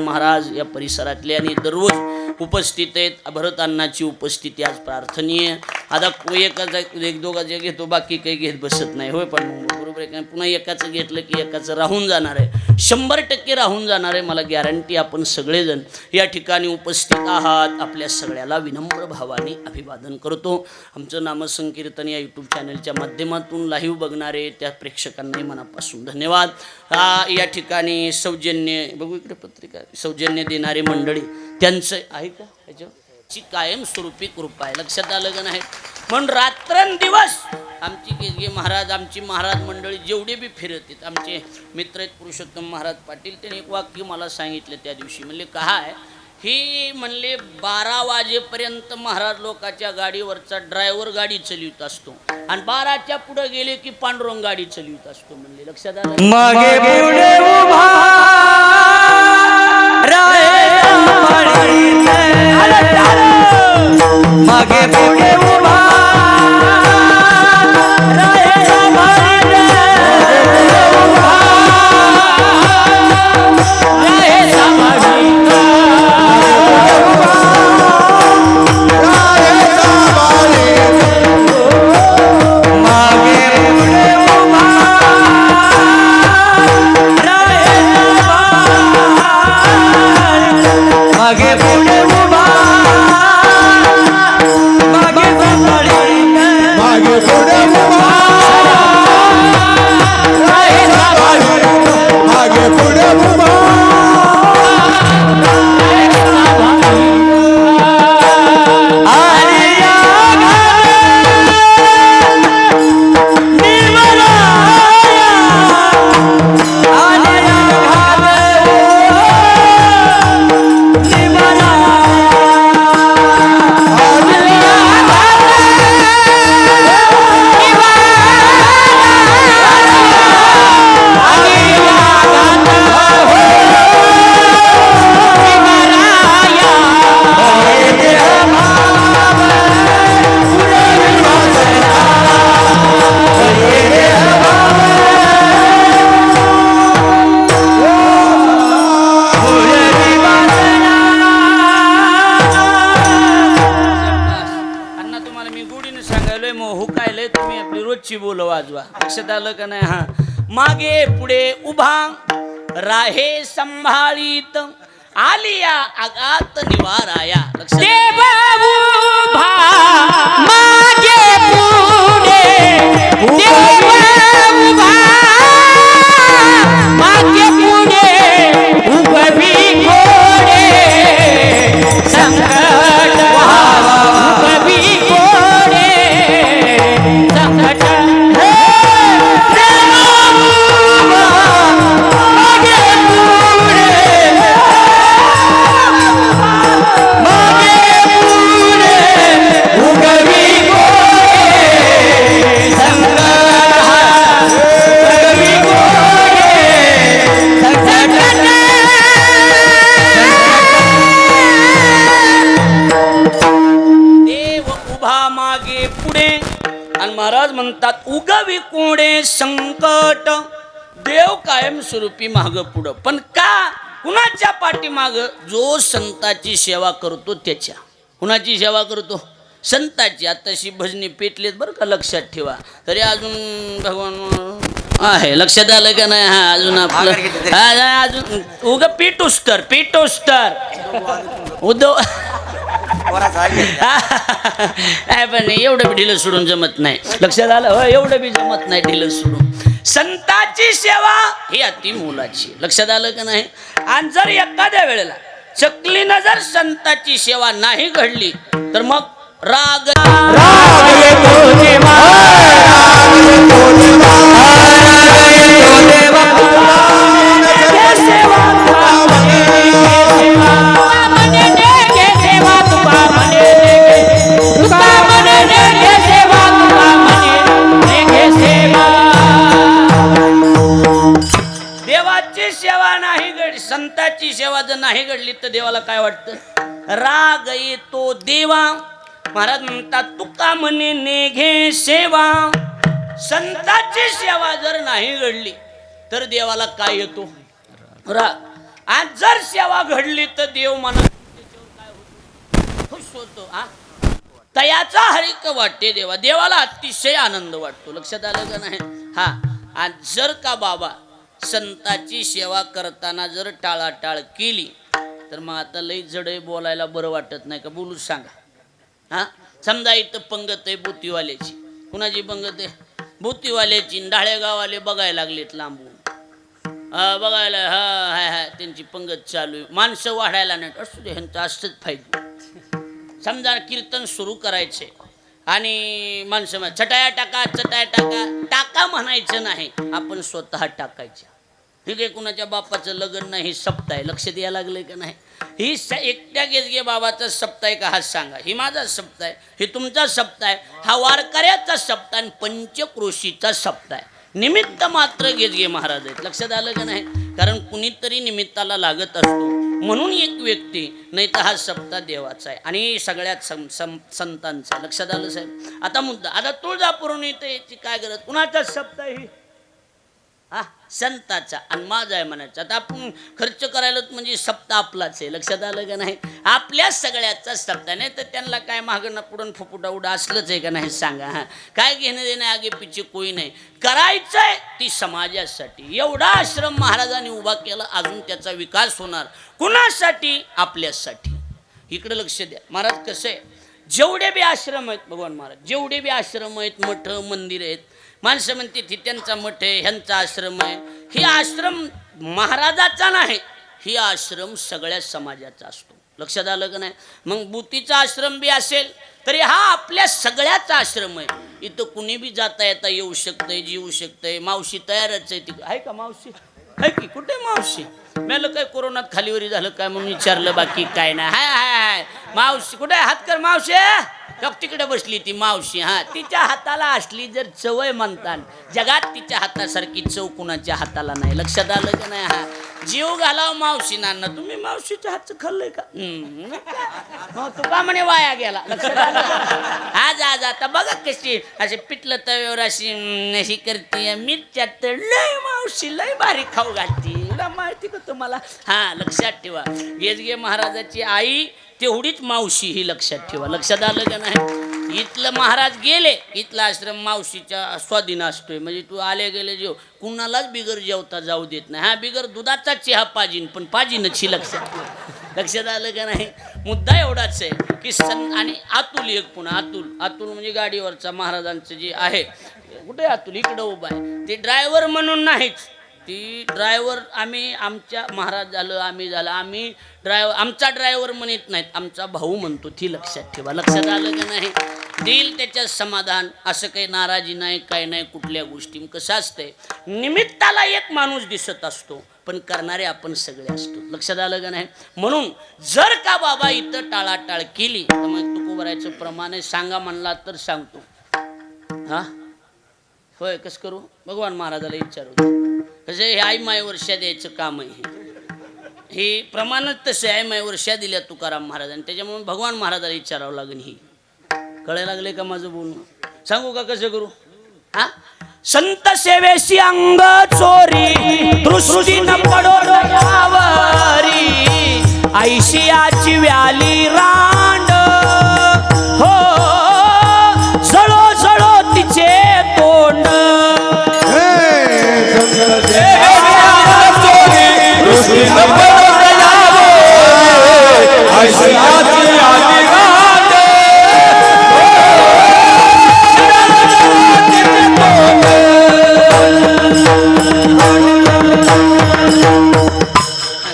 महाराज या परिसरातले आणि दररोज उपस्थित आहेत. भरतांनाची उपस्थिती आज प्रार्थनीय. आता एक दोघांचे घेतो, बाकी काही घेत बसत नाही. होय, पण बरोबर आहे. पुन्हा एकाचं घेतलं की एकाचं राहून जाणार आहे, 100% राहून जाणार आहे, मला गॅरंटी. आपण सगळेजण या ठिकाणी उपस्थित आहात. आपल्या सगळ्याला विनम्र भावाने अभिवादन करतो. आमचं नामसंकीर्तन या यूट्यूब चॅनलच्या माध्यमातून लाईव्ह बघणारे त्या प्रेक्षकांनाही मनापासून धन्यवाद. या ठिकाणी सौजन्य बघू इकडे पत्रिका, सौजन्य देणारी मंडळी त्यांचं आहे का त्याच्याची कायमस्वरूपी कृपा आहे. लक्षात आलं का नाही? म्हणून रात्रंदिवस आमची केजगे महाराज, आमची महाराज मंडळी जेवढे बी फिरत आहेत, आमचे मित्र आहेत पुरुषोत्तम महाराज पाटील, त्यांनी एक वाक्य मला सांगितलं त्या दिवशी. म्हणले काय ही, म्हणले 12 वाजेपर्यंत महाराज लोकांच्या गाडीवरचा ड्रायव्हर गाडी चालवित असतो आणि 12च्या पुढे गेले की पांडुरंग गाडी चालवित असतो. म्हणले लक्षात आलं? मागे पुढे उभा मागे पुढे उभा बोल वाजवा. लक्षात आलं का नाही? हा, मागे पुढे उभा राहे संभाळीत, आलिया आगात निवाराया. लक्षात मागे पुढे उभा मागे पुढे उभवी घोडे संकट उभवी घोडे संकट महाराज म्हणतात उगवी कोडे संकट. देव कायम स्वरूपी माग पुढं. पण का? कुणाच्या पाठीमाग? जो संताची सेवा करतो त्याच्या. कुणाची सेवा करतो? संताची. आताशी भजनी पेटलेत बरं का, लक्षात ठेवा. तरी अजून भगवान आहे. लक्षात आलं का नाही? हा, अजून आपलं अजून उग पिटुस्तर उद्धव पण एवढं बी ढिलं सोडून जमत नाही. लक्षात आलं? हो, एवढं बी जमत नाही ढिलं सोडून. संताची सेवा ही अति मोलाची. लक्षात आलं का नाही? आणि जर एखाद्या वेळेला चकलीनं जर संताची सेवा नाही घडली तर मग राग संताची सेवा जर नाही घडली तर देवाला काय वाटतं? राग येतो देवा. महाराज म्हणतात तुका म्हणे नेघे सेवा. संताची सेवा जर नाही घडली तर देवाला काय येतो? राग. आणि जर सेवा घडली तर देव म्हणत खुश होतो. तयाचा हरिक वाटते देवा, देवाला अतिशय आनंद वाटतो. लक्षात आलं का नाही? हा. आणि जर का बाबा संताची सेवा करताना जर टाळाटाळ केली तर मग आता लई जडे बोलायला बरं वाटत नाही का? बोलूच सांगा. हा, समजा इथं पंगत आहे बुतीवाल्याची. कुणाची पंगत आहे? बुतीवाल्याची. डाळेगाववाले बघायला लागलेत लांबून, बघायला. हा हाय हाय त्यांची पंगत चालू आहे. माणसं वाढायला नाही. असू दे, ह्यांचं असंच पाहिजे. समजा कीर्तन सुरू करायचे आणि माणसं चटाया टाका, चटाया टाका. टाका म्हणायचं नाही, आपण स्वतः टाकायचं. ठीक आहे, कुणाच्या बापाचं लग्न नाही, हे सप्ताह आहे. लक्ष द्यायला लागलंय का नाही? ही एकट्या गेजगे बाबाचा सप्ताह आहे का? हा सांगा. ही माझा सप्ताह आहे, हे तुमचा सप्ताह आहे, हा वारकऱ्याचा सप्ताह आणि पंचक्रोशीचा सप्ताह आहे. निमित्त मात्र गेजगे महाराज आहेत. लक्षात आलं का नाही? कारण कुणीतरी निमित्ताला लागत असतो म्हणून एक व्यक्ती, नाही तर हा सप्ताह देवाचा आहे आणि सगळ्यात संतांचा. लक्षात आलं साहेब? आता मुद्दा, आता तुळजापुरून इथे याची काय गरज? कुणाचा सप्ताह ही? हा, संताचा. आणि माझा आहे म्हणायचं. आता आपण खर्च करायला म्हणजे सप्ताह आपलाच आहे. लक्षात आलं का नाही? आपल्या सगळ्याचा सप्ताह. नाही तर त्यांना काय मागणं पुढून फुफुटा उडा असलंच आहे का नाही? सांगा. हा, काय घेणं देणं आगे पिछे कोई नाही. करायचंय ती समाजासाठी. एवढा आश्रम महाराजांनी उभा केला, अजून त्याचा विकास होणार. कुणासाठी? आपल्यासाठी. इकडे लक्ष द्या. महाराज कसं आहे, जेवढे बी आश्रम आहेत भगवान महाराज, जेवढे बी आश्रम आहेत, मठ मंदिर आहेत, माणसं म्हणते ती त्यांचा मठ आहे, ह्यांचा आश्रम आहे. ही आश्रम महाराजाचा नाही, ही आश्रम सगळ्या समाजाचा असतो. लक्षात आलं का नाही? मग बुतीचा आश्रम बी असेल तरी हा आपल्या सगळ्याचा आश्रम आहे. इथं कुणी बी जाता येता येऊ शकतंय, जीवू शकतंय. मावशी तयारच आहे. तिकडे आहे का मावशी? आहे की? कुठे मावशी? मला काय कोरोनात खालीवरी झालं काय म्हणून विचारलं, बाकी काय नाही. हाय हाय हाय मावशी कुठे? हात कर मावशी. तिकडे बसली ती मावशी. हा, तिच्या हाताला असली जर चवय म्हणतात, जगात तिच्या हातासारखी चव कुणाच्या हाताला नाही. लक्षात आलं का नाही? हा, जीव घालाव मावशी नाना. तुम्ही मावशीच्या हातचं खाल्लंय का? तू का म्हणे वाया गेला. लक्षात आलं? आज आज आता बघा कशी असे पिठलं तव्यावर अशी करते मिरच्यात. लय मावशी लय भारी खाऊ घालती. माहिती का तुम्हाला? हा, लक्षात ठेवा. गेजगे महाराजाची आई तेवढीच मावशी, ही लक्षात ठेवा. लक्षात आलं का नाही? इथलं महाराज गेले, इथला आश्रम मावशीच्या स्वाधीन असतोय. म्हणजे तू आले गेले जेव, कुणालाच बिगर जेवता जाऊ देत नाही. हा, बिगर दुधाचा चहा पाजीन, पण पाजीनच. ही लक्षात ठेवा. लक्षात आलं का नाही? मुद्दा एवढाच आहे की आणि अतुल एक पुन्हा अतुल म्हणजे गाडीवरचा महाराजांचं जे आहे. कुठे अतुल? इकडं उभा आहे. ते ड्रायव्हर म्हणून नाहीच, ती ड्रायव्हर आम्ही, आमच्या महाराज झालं, आम्ही झालं, आम्ही ड्रायव्हर, आमचा ड्रायव्हर म्हणत नाहीत, आमचा भाऊ म्हणतो. ती लक्षात ठेवा. लक्षात आलं का नाही? देईल त्याच्यात समाधान. असं काही नाराजी नाही, काय नाही कुठल्या गोष्टी. कसं असतंय, निमित्ताला एक माणूस दिसत असतो, पण करणारे आपण सगळे असतो. लक्षात आलं का नाही? म्हणून जर का बाबा इथं टाळाटाळ केली तर मग तुकोबरायचं प्रमाण आहे. सांगा म्हणला तर सांगतो. हा, होय, कसं करू? भगवान महाराजाला विचारू. कसं हे आई माय वर्षा द्यायचं काम आहे. हे प्रमाणच तसं आहे. माय वर्षा दिल्या तुकाराम महाराजांनी, त्याच्यामुळे भगवान महाराजाला विचारावं लागेल. ही कळायला लागले का माझं बोलणं? सांगू का कसं करू? हा, संत सेवेशी अंग चोरी, दृष्टीनं पडो डोळ्यावरी, ऐशियाची व्याली रांड, हो जळो जळो तिचे तोंड.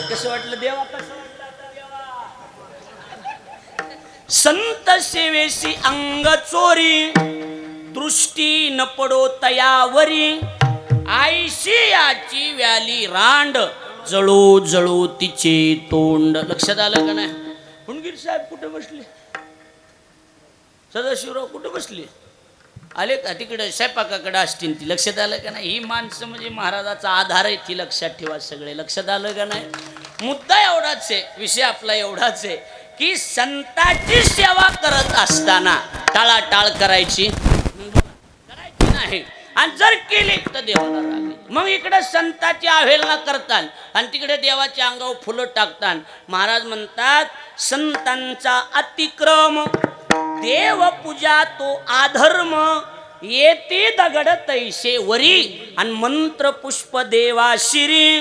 कसं वाटलं देवा? कसं वाटलं देवा? संत सेवेशी अंग चोरी, दृष्टी न पडो तयावरी, आयशियाची व्याली रांड, जळो जळो तिचे तोंड. लक्षात आलं का नाही? हुंडगीर साहेब कुठे बसले? सदाशिवराव कुठे बसले? आले का? तिकडे स्वयंपाकाकडे असतील ती. लक्षात आलं का नाही? ही माणसं म्हणजे महाराजाचा आधार आहे. ती लक्षात ठेवा सगळे. लक्षात आलं का नाही? मुद्दा एवढाच आहे, विषय आपला एवढाच आहे की संतांची सेवा करत असताना टाळाटाळ करायची नाही. आणि जर केली तर देवाला राग येतो. मग इकडे संताची अवहेलना करतात आणि तिकडे देवाच्या अंगावर फुलं टाकतात. महाराज म्हणतात संतांचा अतिक्रम देव पूजा तो अधर्म येते दगड तैसे वरी आणि मंत्र पुष्प देवाशिरी.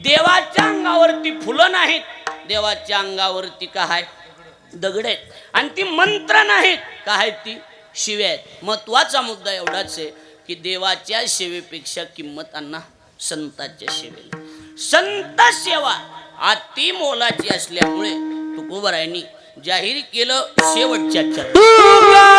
देवाच्या अंगावरती फुलं नाहीत, देवाच्या अंगावरती काय दगड आहेत आणि ती मंत्र नाहीत, काय ती शिव्या आहेत. महत्वाचा मुद्दा एवढाच आहे की देवाच्या सेवेपेक्षा किंमत अन्ना संतांच्या सेवेला. संत सेवा अति मोलाची असल्यामुळे तुकोबारायांनी जाहीर केलं शेवटच्या चरणात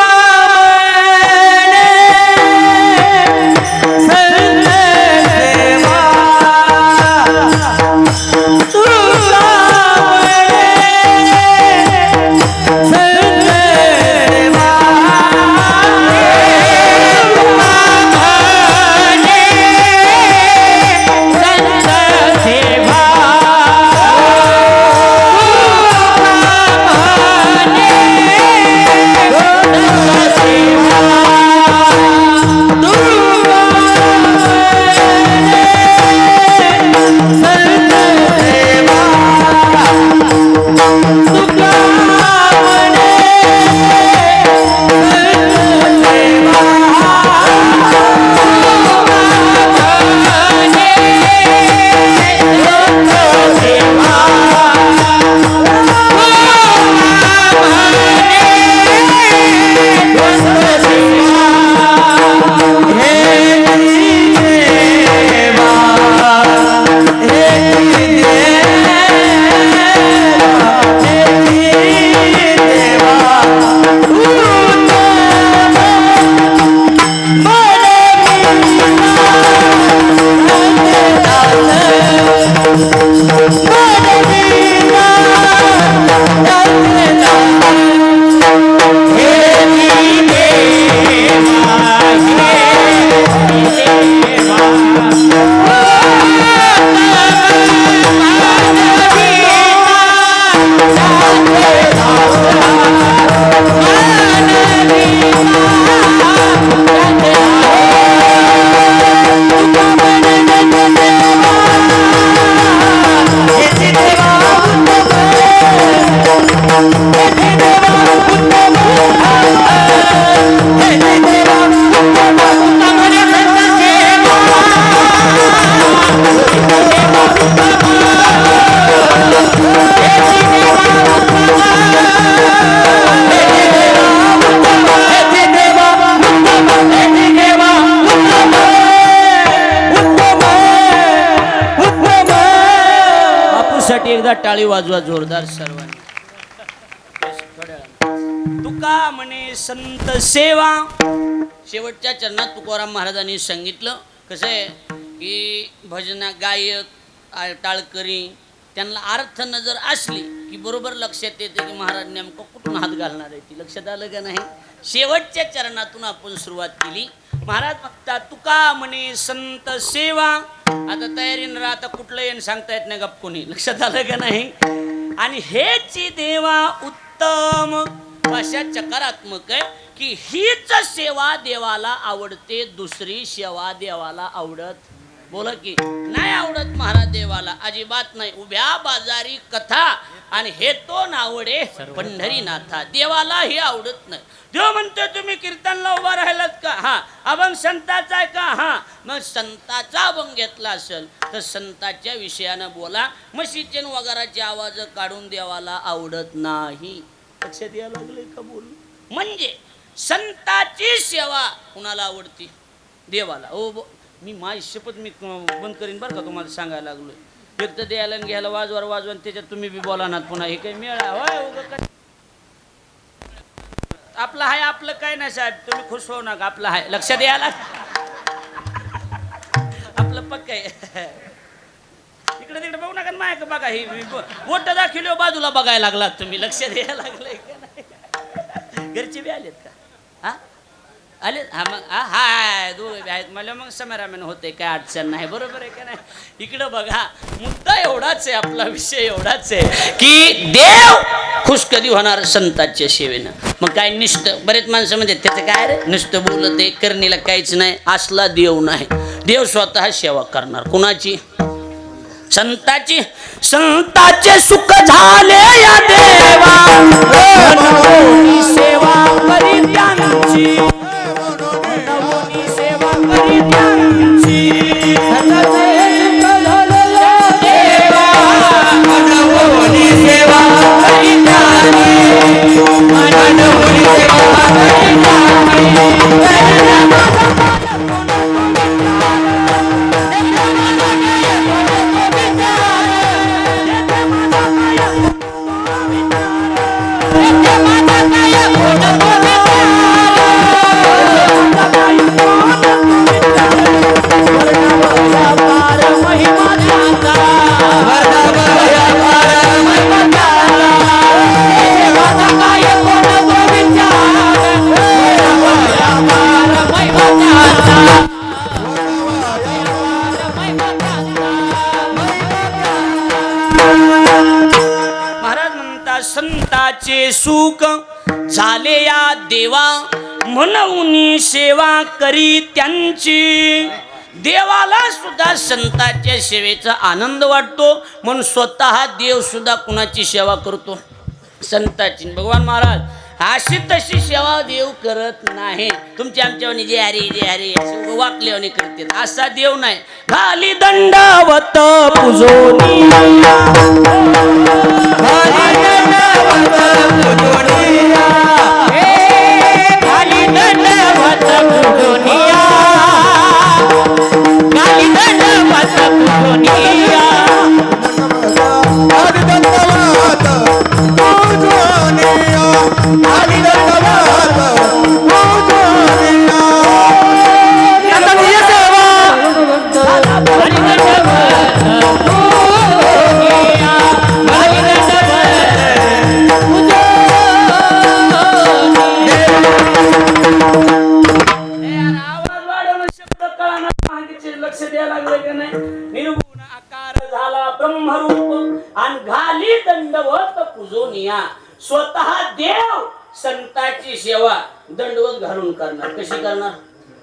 एकदा टाळी वाजवा जोरदार सर्वांनी. तुका म्हणे संत सेवा. शेवटच्या चरणात तुकाराम महाराजांनी सांगितलं कसं आहे की भजना गायक टाळकरी त्यांना अर्थ नजर असली की बरोबर लक्षात येते की महाराज नेमकं कुठून हात घालणार आहे ती लक्षात आलं का नाही. शेवटच्या चरणातून आपण सुरुवात केली. महाराज म्हणतात तुका म्हणे संत सेवा. आता तयारीनं राहता कुठलं येणं सांगता येत नाही गप कोणी लक्षात आलं का नाही. आणि हेची देवा उत्तम अशा चकारात्मक आहे की हीच सेवा देवाला आवडते, दुसरी सेवा देवाला आवडत बोला की नाही आवडत महाराज देवाला अजिबात नाही. उभ्या बाजारी कथा आणि हे तो नावडे पंढरीनाथा देवाला हे आवडत नाही. देव म्हणतो तुम्ही कीर्तनला उभा राहिलात का, हा अभंग संताचा आहे का, हा मग संताचा अभंग घेतला असेल तर संताच्या विषयानं बोला. म्हशीचे वगैरेचे आवाज काढून देवाला आवडत नाही. लक्षात यायला लागले का बोल. म्हणजे संताची सेवा कुणाला आवडती देवाला. ओ मी माझी शपथ मी बंद करीन बरं का तुम्हाला सांगायला लागलोय. एक तर द्यायला घ्यायला वाजवा वाजवा त्याच्यात तुम्ही बी बोला ना पुन्हा हे काही मिळा होय. आपलं आहे आपलं काय नाही साहेब तुम्ही खुश होऊ नका आपलं आहे लक्षात यायला आपलं पक्क आहे. इकडे तिकडे बघू नका मायक बघा ही बोट दाखवली बाजूला बघायला लागलात तुम्ही लक्षात यायला लागलंय का नाही. घरचे बी आलेत का हा आले हा मग हाय दोघे आहेत मला मग समरामन होते काय अडचण नाही बरोबर आहे का नाही. इकडं बघा मुद्दा एवढाच आहे आपला विषय एवढाच आहे की देव खुश कधी होणार? संतांच्या सेवेनं. मग काय नुसतं, बरेच माणसं म्हणतात त्याचं काय रे, नुसतं बोलत आहे, करणीला काहीच नाही. असला देव नाही. देव स्वतः सेवा करणार. कुणाची? संताची. संताचे सुख झाले या देवा, मनोनी सेवा करी त्यांची, मनोनी सेवा करी त्यांची. महाराज म्हणतात संताचे सुख झाले या देवा, म्हणून सेवा करी त्यांची. देवाला सुद्धा संतांच्या सेवेचा आनंद वाटतो, म्हणून स्वतः देव सुद्धा कुणाची सेवा करतो? संतांची. भगवान महाराज अशी तशी सेवा देव करत नाही. तुमच्या आमच्यावानी जे हरी जे हरी असे वाकलेवानी करते, असा देव नाही. खाली दंडावत पूजोनी, खाली दंडावत पूजोनिया, खाली दंडावत पूजोनिया, खाली दंडावत पूजोनिया, खाली दंडावत पूजोनिया, खाली दंडावत पूजोनिया. आता तुझी सेवा, खाली दंडावत पूजोनिया, खाली दंडावत पूजोनिया. आवाज वाढवणं, शब्द कळाना, मागेचे लक्ष द्यायला लागले का नाही? निर्गुण आकार झाला ब्रह्मरूप आणि घाली दंडवत पूजोनिया. स्वतः देव संतांची सेवा दंडवत घालून करणार. कशी करणार?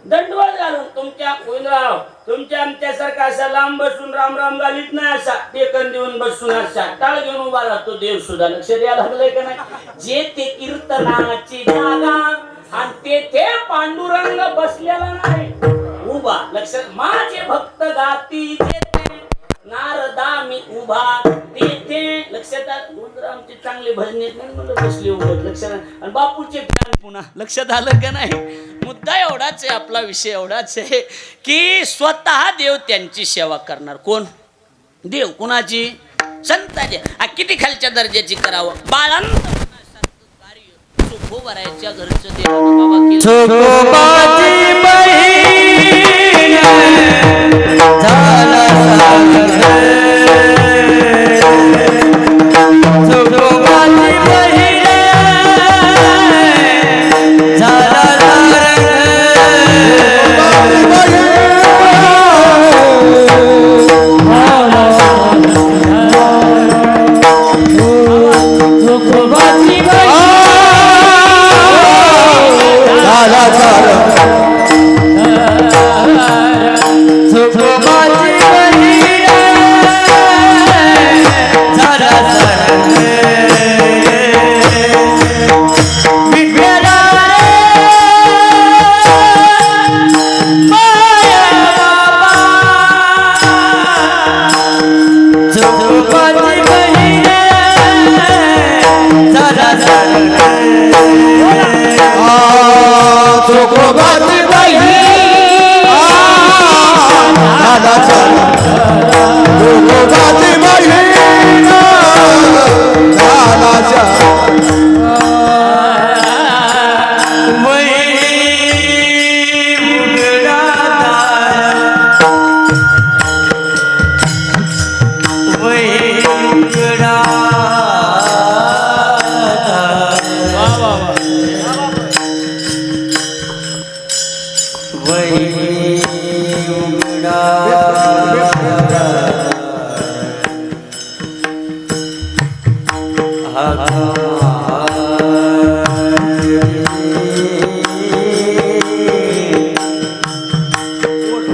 दंडवत घालून. तुमच्या गोविंदराव, तुमच्या आमच्यासारखा असा लांब बसून राम राम घालीत नाही, असा टेकन देऊन बसून असा टाळ घेऊन उभा राहतो देव सुद्धा. लक्ष द्यायला लागलंय का नाही? जे ते कीर्तनाची जागा आणि ते पांडुरंग बसलेला नाही, उभा. लक्ष. माझे भक्त गाती जेथे, नारदा मी उभा तेथे. लक्षात आलं? आमचे चांगले भजन येत नाही म्हणून बसले उभं. लक्षात. आणि बापूचे प्लॅन पुन्हा. लक्षात आलं का नाही? मुद्दा एवढाच आहे, आपला विषय एवढाच आहे की स्वतः देव त्यांची सेवा करणार. कोण? देव. कुणाची? संतांची. किती खालच्या दर्जाची करावं? बाळांत कार्य चोखोबारायच्या घरचं देवानं बाबा केलं. चोखोबाची बहीण झाला चोखोबाची बहीण झाला चोखोबाची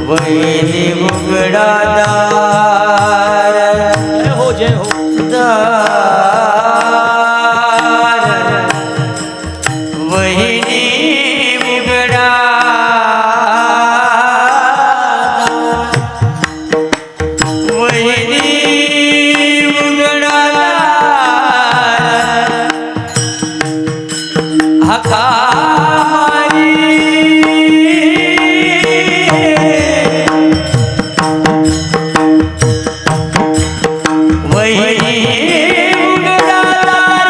वहिनी उघडा दार, जय हो जय हो. दार वहिनी उघडा दार, वहिनी उघडा दार, हाका मारी वहिनी उघडा दार,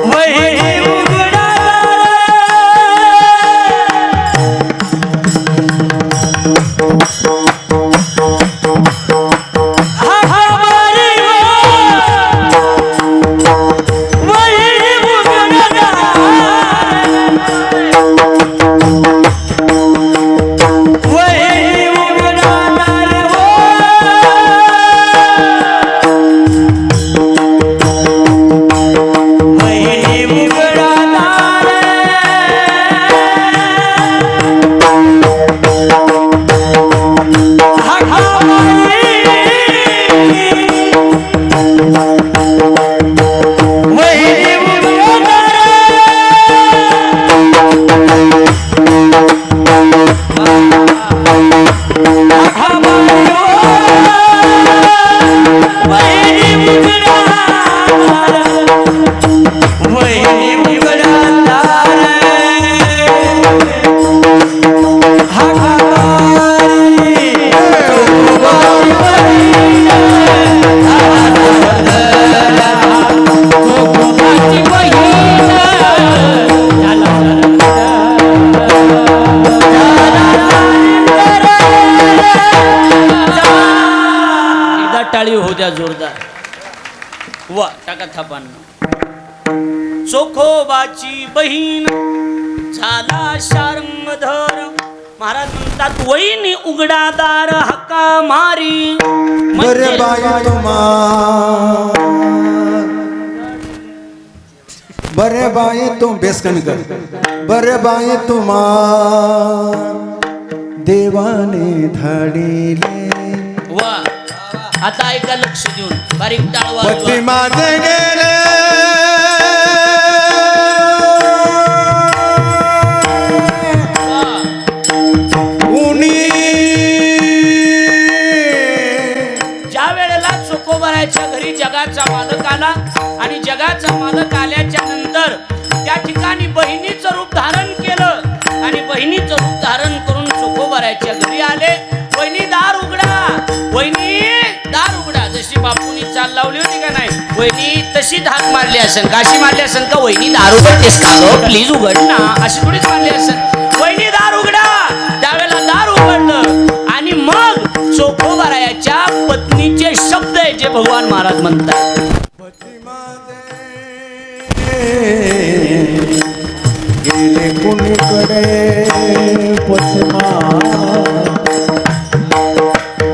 वहिनी उघडा दार, हाका मारी वहिनी उघडा दार, वहिनी उघडा दार हो. वहिनी उघडा दार, हाका मारी वहिनी उघडा दार, हाका मारी वहिनी उघडा दार, वहिनी उघडा दार, हाका मारी तुकोबाची बहीण, तुकोबाची बहीण, एकदा टाळी होऊ द्या जोरदार. वा टाका थापांना. चोखोबाची बहीण झाला शारंगधर. महाराज म्हणतात वहिनी उघडा दार हक्का मारी. बरे म्हणजे बाई तुम्हार, बरे बाई तुम बेस कमी कर. बरे बाई तुम्हार देवाने धाडिले, वा आता ऐका लक्ष देऊन बारीक टाळ पती वाजवा. माझे गेले वा. उनी. ज्या वेळेला चोखोबाराच्या घरी जगाचा मालक आला आणि जगाचा मालक आल्याच्या नंतर त्या ठिकाणी बहिणीचं रूप धारण केलं आणि बहिणीचं रूप धारण करून चोखोबाराच्या घरी आले. वहिनी दार उघडा, वहिनी दार उघडा. जशी बापूनी चाल लावली होती का नाही, वहिनी तशी हाक मारली असेल का, अशी मारली असेल का, वहिनी दार उघडतेस का गं, प्लीज उघड ना, अशी थोडीच मारली असेल. वहिनी दार उघडा. त्यावेळेला दार उघडलं आणि मग चोखोबाराच्या पत्नीचे शब्द आहे जे भगवान महाराज म्हणतात. पती माझे गेले कुणीकडे पद्मा.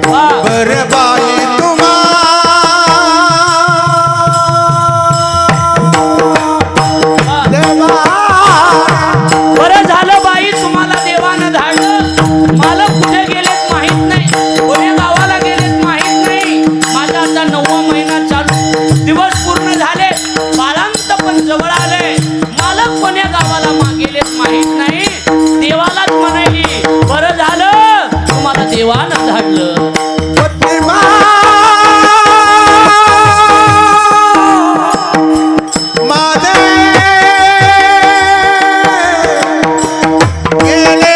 वा. बरे बाई तुम्हार देवा. बरं झालं बाई तुम्हाला देवानं धाडलं. मला कुठे गेलेत माहित नाही, कोण्या गावाला गेलेत माहित नाही. माझा आता 9वा महिना चालू, दिवस पूर्ण झाले, बाळांत पण जवळ आले. मला कोण्या गावाला गेलेत माहित नाही. देवालाच म्हणाली बरं झालं तुम्हाला देवानं धाडलं. पती माझे गेले गेले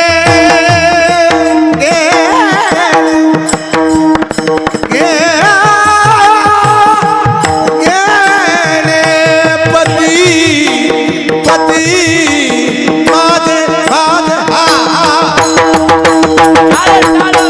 पती पती माझे माझे. झालं, झालं.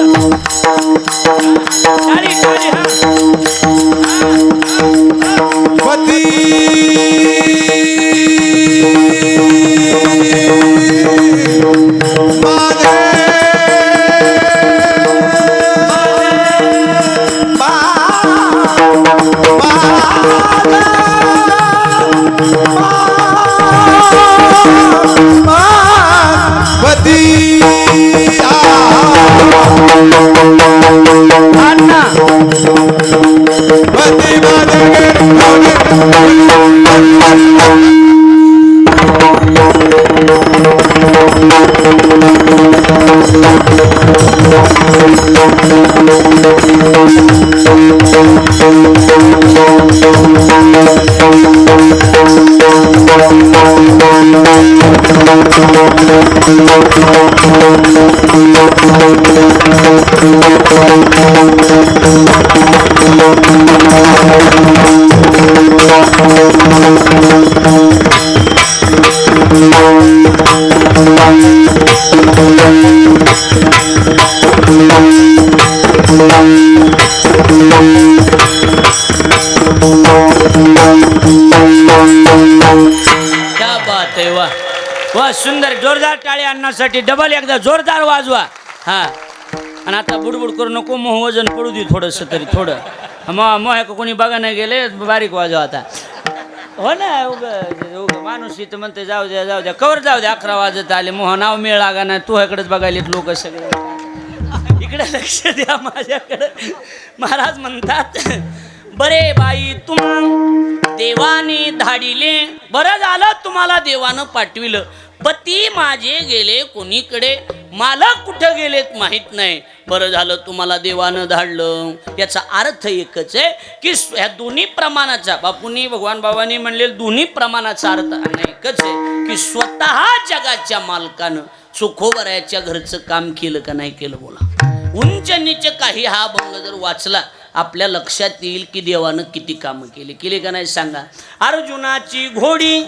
क्या बात आहे वा वा सुंदर जोरदार टाळी आणण्यासाठी डबल एकदा जोरदार वाजवा हा आणि आता बुडबुड करू नको मोह वजन पडू दे थोडंसं तरी थोडं मोह कोणी बघा नाही गेले बारीक वाजवा आता हो ना उग माणूस इथं म्हणते जाऊ द्या कवर जाऊ द्या 11 वाजत आले मोह नाव मेळ लागा नाही तू ह्याकडेच बघायलेत लोक सगळे इकडे लक्ष द्या माझ्याकडे महाराज म्हणतात बरे बाई तुम्हा देवाने धाडिले बरं झालं तुम्हाला देवानं पाठविलं पती माझे गेले कोणीकडे मालक कुठं गेलेत माहीत नाही बरं झालं तुम्हाला देवानं धाडलं याचा अर्थ एकच आहे की ह्या दोन्ही प्रमाणाचा बापूंनी भगवान बाबांनी म्हणले दोन्ही प्रमाणाचा अर्थ एकच आहे की स्वतः जगाच्या मालकानं चोखोबरायाच्या घरचं काम केलं का नाही केलं बोला उंच नीच काही हा भंग जर वाचला आपल्या लक्षात येईल की देवानं किती कामं केली का नाही सांगा अर्जुनाची घोडी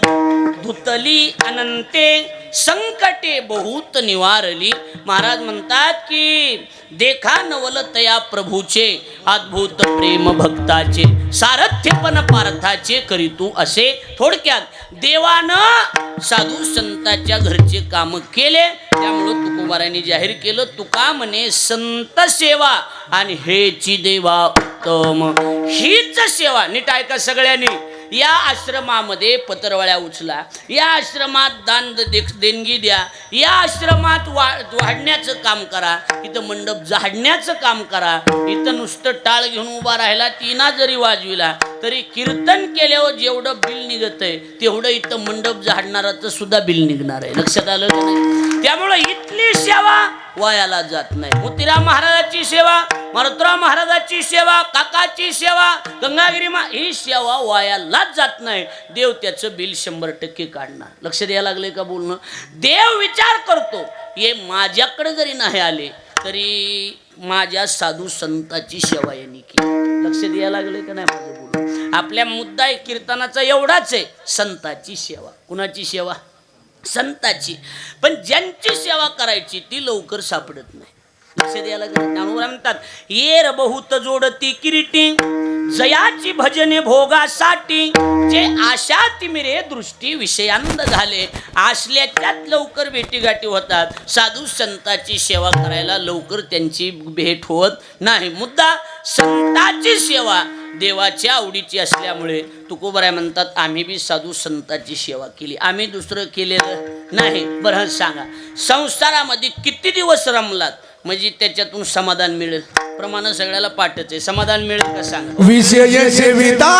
धुतली अनंते संकटे बहुत निवारली महाराज म्हणतात की देखा नवल तया प्रभूचे अद्भुत प्रेम भक्ताचे सारथ्यपण पार्थाचे करीतू असे थोडक्यात देवानं साधू संतांच्या घरचे काम केले त्यामुळं तुकोबारायांनी जाहीर केलं तुका म्हणे संत सेवा आणि हेची देवा उत्तम हीच सेवा नीट ऐका सगळ्यांनी या आश्रमामध्ये पत्रवळ्या उचला या आश्रमात दान देणगी द्या या आश्रमात वाढण्याचं काम करा इथं मंडप झाडण्याचं काम करा इथं नुसतं टाळ घेऊन उभा राहिला तीना जरी वाजविला तरी कीर्तन केल्यावर जेवढं बिल निघत आहे तेवढं इथं मंडप झाडणाराचं सुद्धा बिल निघणार आहे लक्षात आलं का नाही त्यामुळे इथली सेवा वायाला जात नाही मोतीराम महाराजाची सेवा मारुतराव महाराजाची सेवा काकाची सेवा गंगागिरी ही सेवा वायालाच जात नाही देव त्याचं बिल 100% काढणार लक्ष द्यायला लागले का बोलणं देव विचार करतो हे माझ्याकडे जरी नाही आले तरी माझ्या साधू संताची सेवा यांनी केली लक्ष द्यायला लागले का नाही माझं बोलणं आपल्या मुद्दा कीर्तनाचा एवढाच आहे संताची सेवा कुणाची सेवा संताची पण ज्यांची सेवा करायची ती लवकर सापडत नाही लक्ष द्यायला ज्ञानोबा म्हणतात येर बहुत जोडती किरीटी जयाची भजने भोगासाठी जे आशा तिमिरे दृष्टी विषयांद झाले आसल्याच्यात लवकर भेटीगाठी होतात साधू संताची सेवा करायला लवकर त्यांची भेट होत नाही मुद्दा संताची सेवा देवाच्या आवडीची असल्यामुळे तुकोबराय म्हणतात आम्ही बी साधू संताची सेवा केली आम्ही दुसरं केलेलं नाही बरं सांगा संसारामध्ये किती दिवस रमलात म्हणजे त्याच्यातून समाधान मिळेल प्रमाण सगळ्याला पाठच आहे समाधान मिळेल का सांगा विषय सेविता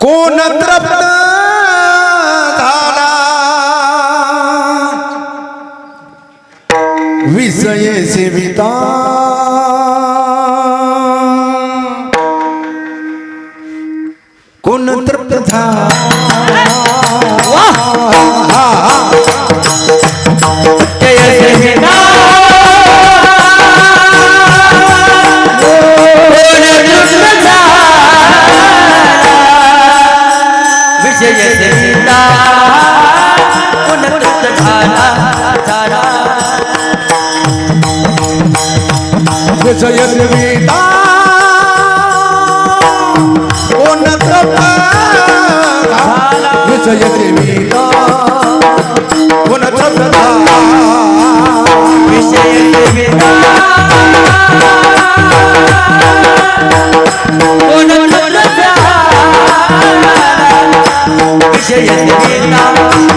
कोण तृप्त झाला विषय सेविता कोण तृप्त झाला विषय सेविता कोण तृप्त झाला विषय सेविता कोण तृप्त झाला विषय सेविता कोण तृप्त झाला विषय सेविता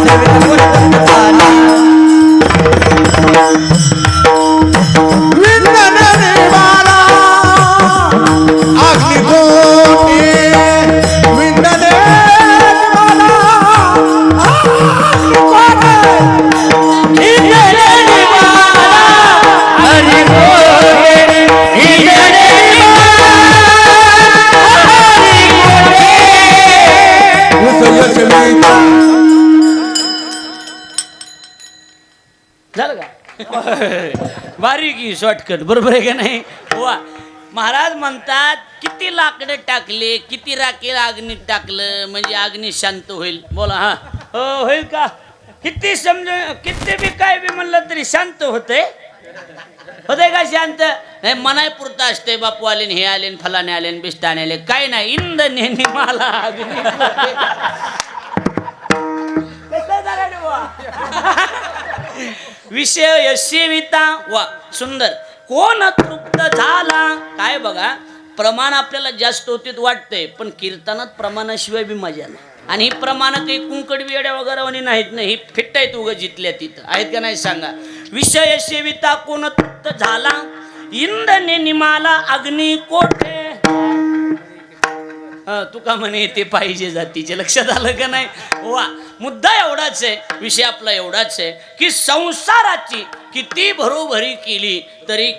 कोण तृप्त झाला झालं का बारीकी शॉर्टकट बरोबर आहे का नाही वा महाराज म्हणतात किती लाकडं टाकले किती राखेल अग्नीत टाकलं म्हणजे अग्नी शांत होईल बोला हा हो होईल का किती समज किती बी काय बी म्हणलं तरी शांत होते होते का शांत नाही मनाय पुरतं असते बापू आले हे आले फलाने आले बिष्टाने आले काय नाही इंधन हे मला अग्नी कसं झालं रे बुवा? विषय सेविता वा सुंदर कोण तृप्त झाला काय बघा प्रमाण आपल्याला जास्त होते वाटतंय पण कीर्तनात प्रमाणाशिवाय बी मजा नाही आणि ही प्रमाण काही कुंकड बिड्या वगैरे नाहीत नाही ही फिट्ट आहेत उगं जिथल्या तिथं आहेत का नाही सांगा विषय सेविता कोण तृप्त झाला इंद्रने निमाला अग्नी कोठे तुका म्हणे ते पाहिजे जातीचे लक्षात आलं का नाही वा मुद्दा एवढाच आहे विषय आपला एवढाच आहे की संसाराची किती भरोभरी केली तरी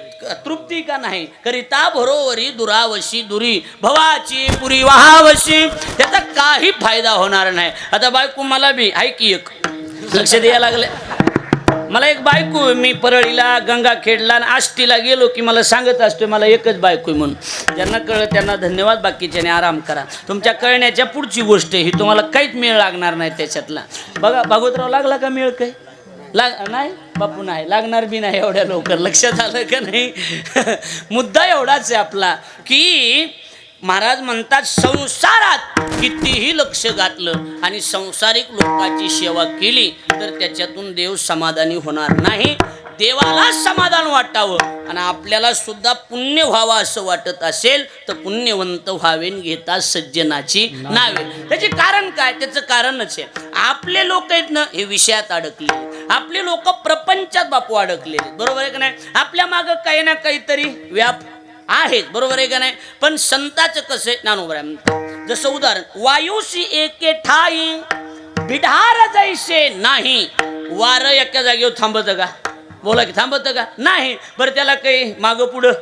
तृप्ती का नाही करिता भरोवरी दुरावशी दुरी भवाची पुरी वहावशी त्याचा काही फायदा होणार नाही आता बायको मला बी ऐकी एक लक्ष द्यायला लागले मला एक बायको मी परळीला गंगाखेडला आणि आष्टीला गेलो की मला सांगत असतो मला एकच बायको म्हणून ज्यांना कळलं त्यांना धन्यवाद बाकीच्याने आराम करा तुमच्या कळण्याच्या पुढची गोष्ट ही तुम्हाला काहीच मेळ लागणार नाही त्याच्यातला बघा भागवतराव लागला का मेळ काही नाही बापू नाही लागणार बी नाही एवढ्या लवकर लक्षात आलं का नाही मुद्दा एवढाच आहे आपला की महाराज म्हणतात संसारात कितीही लक्ष घातलं आणि संसारिक लोकांची सेवा केली तर त्याच्यातून देव समाधानी होणार नाही देवाला समाधान वाटावं आणि आपल्याला सुद्धा पुण्य व्हावं असं वाटत असेल तर पुण्यवंत व्हावेन घेता सज्जनाची नावे त्याचे कारण काय त्याचं कारणच आहे आपले लोक आहेत ना हे विषयात अडकले आपले लोक प्रपंचात बापू अडकलेले बरोबर आहे का नाही आपल्या मागं काही ना काहीतरी व्याप आहेत बरोबर आहे का नाही पण संतांचं कसं आहे ज्ञानोबा जसं उदाहरण वायुशी एके ठाई बिढार जैसे नाही वारं एका जागेवर थांबत का बोला की थांबत का नाही बरं त्याला काही मागं पुढं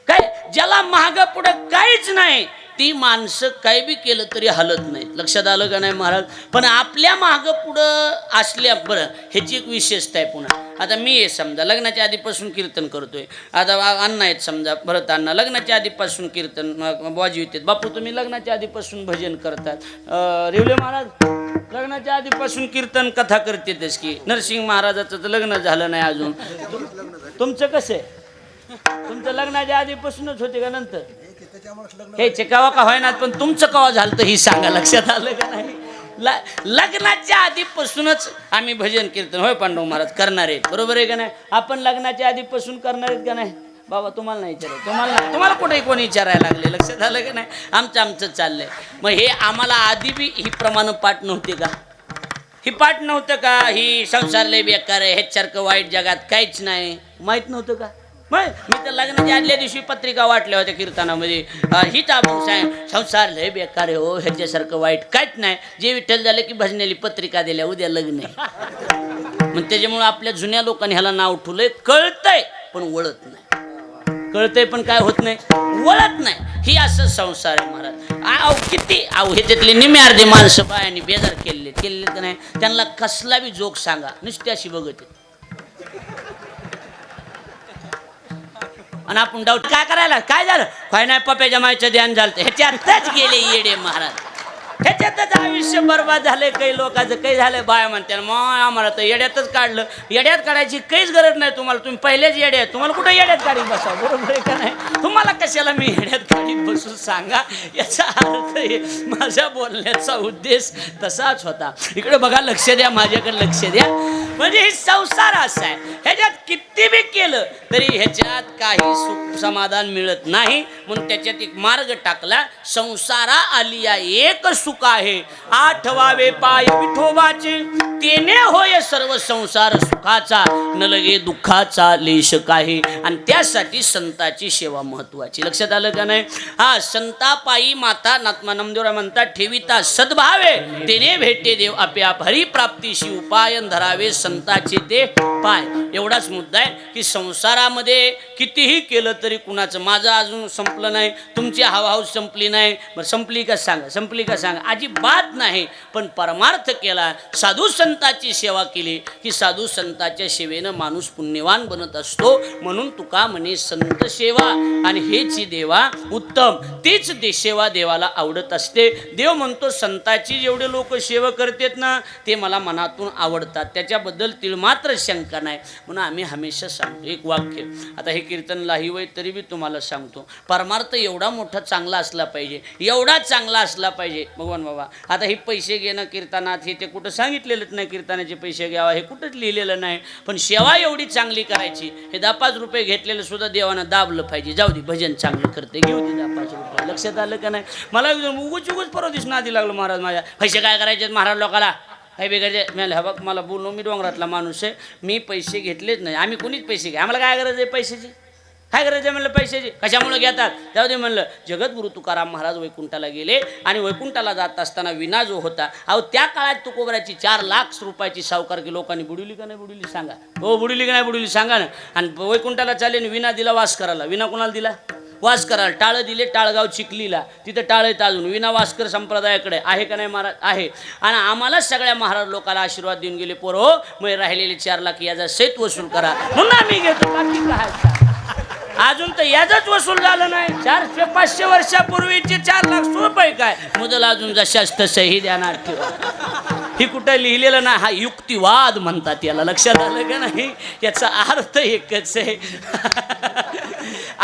काय ज्याला मागं पुढं काहीच नाही ती माणसं काय बी केलं तरी हलत नाहीत लक्षात आलं का नाही महाराज पण आपल्या मागं पुढं असल्या बरं ह्याची एक विशेषता आहे पुन्हा आता मी हे समजा लग्नाच्या आधीपासून कीर्तन करतोय आता अण्णा आहेत समजा भरत अण्णा लग्नाच्या आधीपासून कीर्तन बाजी होते बापू तुम्ही लग्नाच्या आधीपासून भजन करतात रेवले महाराज लग्नाच्या आधीपासून कीर्तन कथा करतेतच की नरसिंह महाराजाचं तर लग्न झालं नाही अजून तुमचं कसं आहे तुमचं लग्नाच्या आधीपासूनच होते का नंतर हे कवा का होईना पण तुमचं कवा झालं तर ही सांगा लक्षात आलं का नाही लग्नाच्या आधीपासूनच आम्ही भजन कीर्तन होय पांडव महाराज करणार आहेत बरोबर आहे का नाही आपण लग्नाच्या आधीपासून करणार आहेत का नाही बाबा तुम्हाला नाही विचारायचं तुम्हाला कुठेही कोणी विचारायला लागले लक्षात आलं का नाही आमचं चाललंय मग हे आम्हाला आधी बी ही प्रमाण पाठ नव्हते का ही पाठ नव्हतं का ही संसार लय बेकार आहे ह्याच्यासारखं वाईट जगात काहीच नाही माहीत नव्हतं का मग मी तर लग्नाच्या आदल्या दिवशी पत्रिका वाटल्या होत्या कीर्तनामध्ये हीच आपण सांग संसार लय बेकार आहे हो ह्याच्यासारखं वाईट काहीच नाही जे विठ्ठल झालं की भजनेली पत्रिका दिल्या उद्या लग्न आहे मग त्याच्यामुळे आपल्या जुन्या लोकांनी ह्याला नाव ठेवलंय कळतंय पण वळत नाही कळतंय पण काय होत नाही वळत नाही ही असं संसार आहे महाराज किती ह्याच्यातले निम्मे अर्धे माणसं बायांनी बेजार केलेले तर नाही त्यांना कसला बी जोक सांगा नुसती अशी बघत आणि आपण डाऊट काय करायला काय झालं काय नाही पप्याच्या मायचं ध्यान झालं ह्याच्यातच गेले येडे महाराज ह्याच्यातच आयुष्य बर्बाद झालंय काही लोकांचं काही झालंय बाया म्हणते मग आम्हाला तर येड्यातच काढलं येड्यात काढायची काहीच गरज नाही तुम्हाला तुम्ही पहिलेच येडे आहेत तुम्हाला कुठं येड्यात काढीत बसा बरोबर आहे का नाही तुम्हाला कशाला मी येड्यात काढीत बसून सांगा याचा अर्थ आहे माझ्या बोलण्याचा उद्देश तसाच होता इकडे बघा लक्ष द्या माझ्याकडे लक्ष द्या म्हणजे हे संसार असा आहे ह्याच्यात किती बी केलं तरी ह्याच्यात काही सुख समाधान मिळत नाही म्हणून त्याच्यात एक मार्ग टाकला संसारा आलिया एक सुख आहे आठवावे पाय विठोबाचे तेने होय सर्व संसार सुखाचा न लगे दुःखाचा लेश काही आणि त्यासाठी संताची सेवा महत्वाची लक्षात आलं का नाही हा संतापायी माता नात्मा नामदेवराय म्हणतात ठेविता सद्भावे तेने भेटे देव आपोआप हरी प्राप्तीशी उपायन धरावे संताचे ते पाय एवढाच मुद्दा आहे की संसारामध्ये कितीही केलं तरी कुणाचं माझं अजून संपलं नाही तुमची हवाहूस संपली नाही बरं संपली का सांगा सांगा, अजिबात नाही. पण परमार्थ केला, साधू संतांची सेवा केली की साधू संतांच्या सेवेनं माणूस पुण्यवान बनत असतो. म्हणून तुका म्हणे संत सेवा आणि हेच देवा उत्तम. तीच सेवा देवाला आवडत असते. देव म्हणतो संताची जेवढे लोक सेवा करतात ना ते मला मनातून आवडतात, त्याच्याबद्दल तिळ मात्र शंका नाही. म्हणून आम्ही हमेशा सांगतो एक वाक्य, आता हे कीर्तन लाही वय तरी बी तुम्हाला सांगतो, परमार्थ एवढा मोठा चांगला असला पाहिजे, एवढा चांगला असला पाहिजे. भगवान बाबा आता हे पैसे घेणं कीर्तनात हे ते कुठं सांगितलेलंच नाही, कीर्तनाचे पैसे घ्यावा हे कुठंच लिहिलेलं नाही. पण सेवा एवढी चांगली करायची, हे 10-5 रुपये घेतलेलं सुद्धा देवानं दाबलं पाहिजे. जाऊ दे भजन चांगलं करते, घेऊ दे 10-5 रुपये. लक्षात आलं का नाही? मला उगूच परवा दिवस नादी लागलं महाराज माझ्या, पैसे काय करायचे महाराज लोकाला काही बिघायचे. मला बघ मला बोललो, मी डोंगरातला माणूस आहे, मी पैसे घेतलेच नाही. आम्ही कोणीच पैसे घ्या, आम्हाला काय गरज आहे पैशाची, काय गरज आहे म्हणलं पैशाची, कशामुळे घेतात त्यावर ते म्हणलं. जगद्गुरु तुकाराम महाराज वैकुंठाला गेले आणि वैकुंठाला जात असताना विना जो होता, अहो त्या काळात तुकोबराची 4 लाख रुपयाची सावकारकी लोकांनी बुडवली का नाही बुडवली सांगा, हो बुडवली का नाही बुडवली सांगा ना. आणि वैकुंठाला चालले आणि विना दिला वास करायला. विना कोणाला दिला? वास करायला. टाळं दिले टाळगाव चिखलीला, तिथं टाळं आहेत अजून. विना वासकर संप्रदायाकडे आहे का नाही महाराज? आहे. आणि आम्हाला सगळ्या महाराज लोकांना आशीर्वाद देऊन गेले, पोरो मग राहिलेले 4 लाख याचा सहित वसूल करा. म्हणून आम्ही घेतो, बाकी काय अजून तर याचंच वसूल झालं नाही. 400-500 वर्षापूर्वीचे 4 लाख रुपये काय मुदल अजून जशाच तसंही देणार ठेवा. ही कुठं लिहिलेलं ना, हा युक्तिवाद म्हणतात याला. लक्षात आलं का नाही? याचा अर्थ एकच आहे.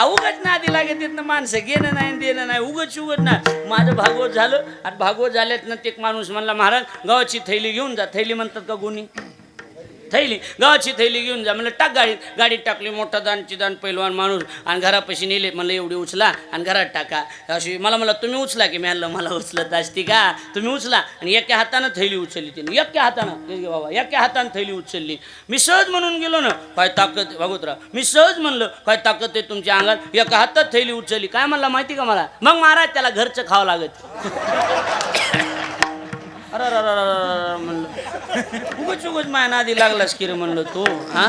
उगच नादी लागत ना माणसं, घेणं नाही देणं नाही, उगच ना. माझं भागवत झालं आणि भागवत झाल्यात ना, ते एक माणूस म्हणला महाराज गव्हाची थैली घेऊन जा. थैली म्हणतात का गुन्ही? थैली, गव्हाची थैली घेऊन जा. म्हणलं टाक गाडीत टाकली. मोठा दानची दान पैलवान माणूस आणि घरापाशी नेले. म्हणलं एवढी उचला आणि घरात टाका. अशी मला तुम्ही उचला की? म्हणलं मला उचलत असती का? तुम्ही उचला. आणि एका हातानं थैली उचलली तिने, एका हातानं बाबा एका हातानं थैली उचलली. मी सहज म्हणून गेलो ना, काय ताकद भागवतराव, मी सहज म्हणलं काय ताकद आहे तुमच्या अंगात, एका हातात थैली उचलली. काय म्हणला माहिती का मला? मग महाराज त्याला घरचं खावं लागत. अरे म्हणलं उगच माया नादी लागलास की रे म्हणलं तू, हा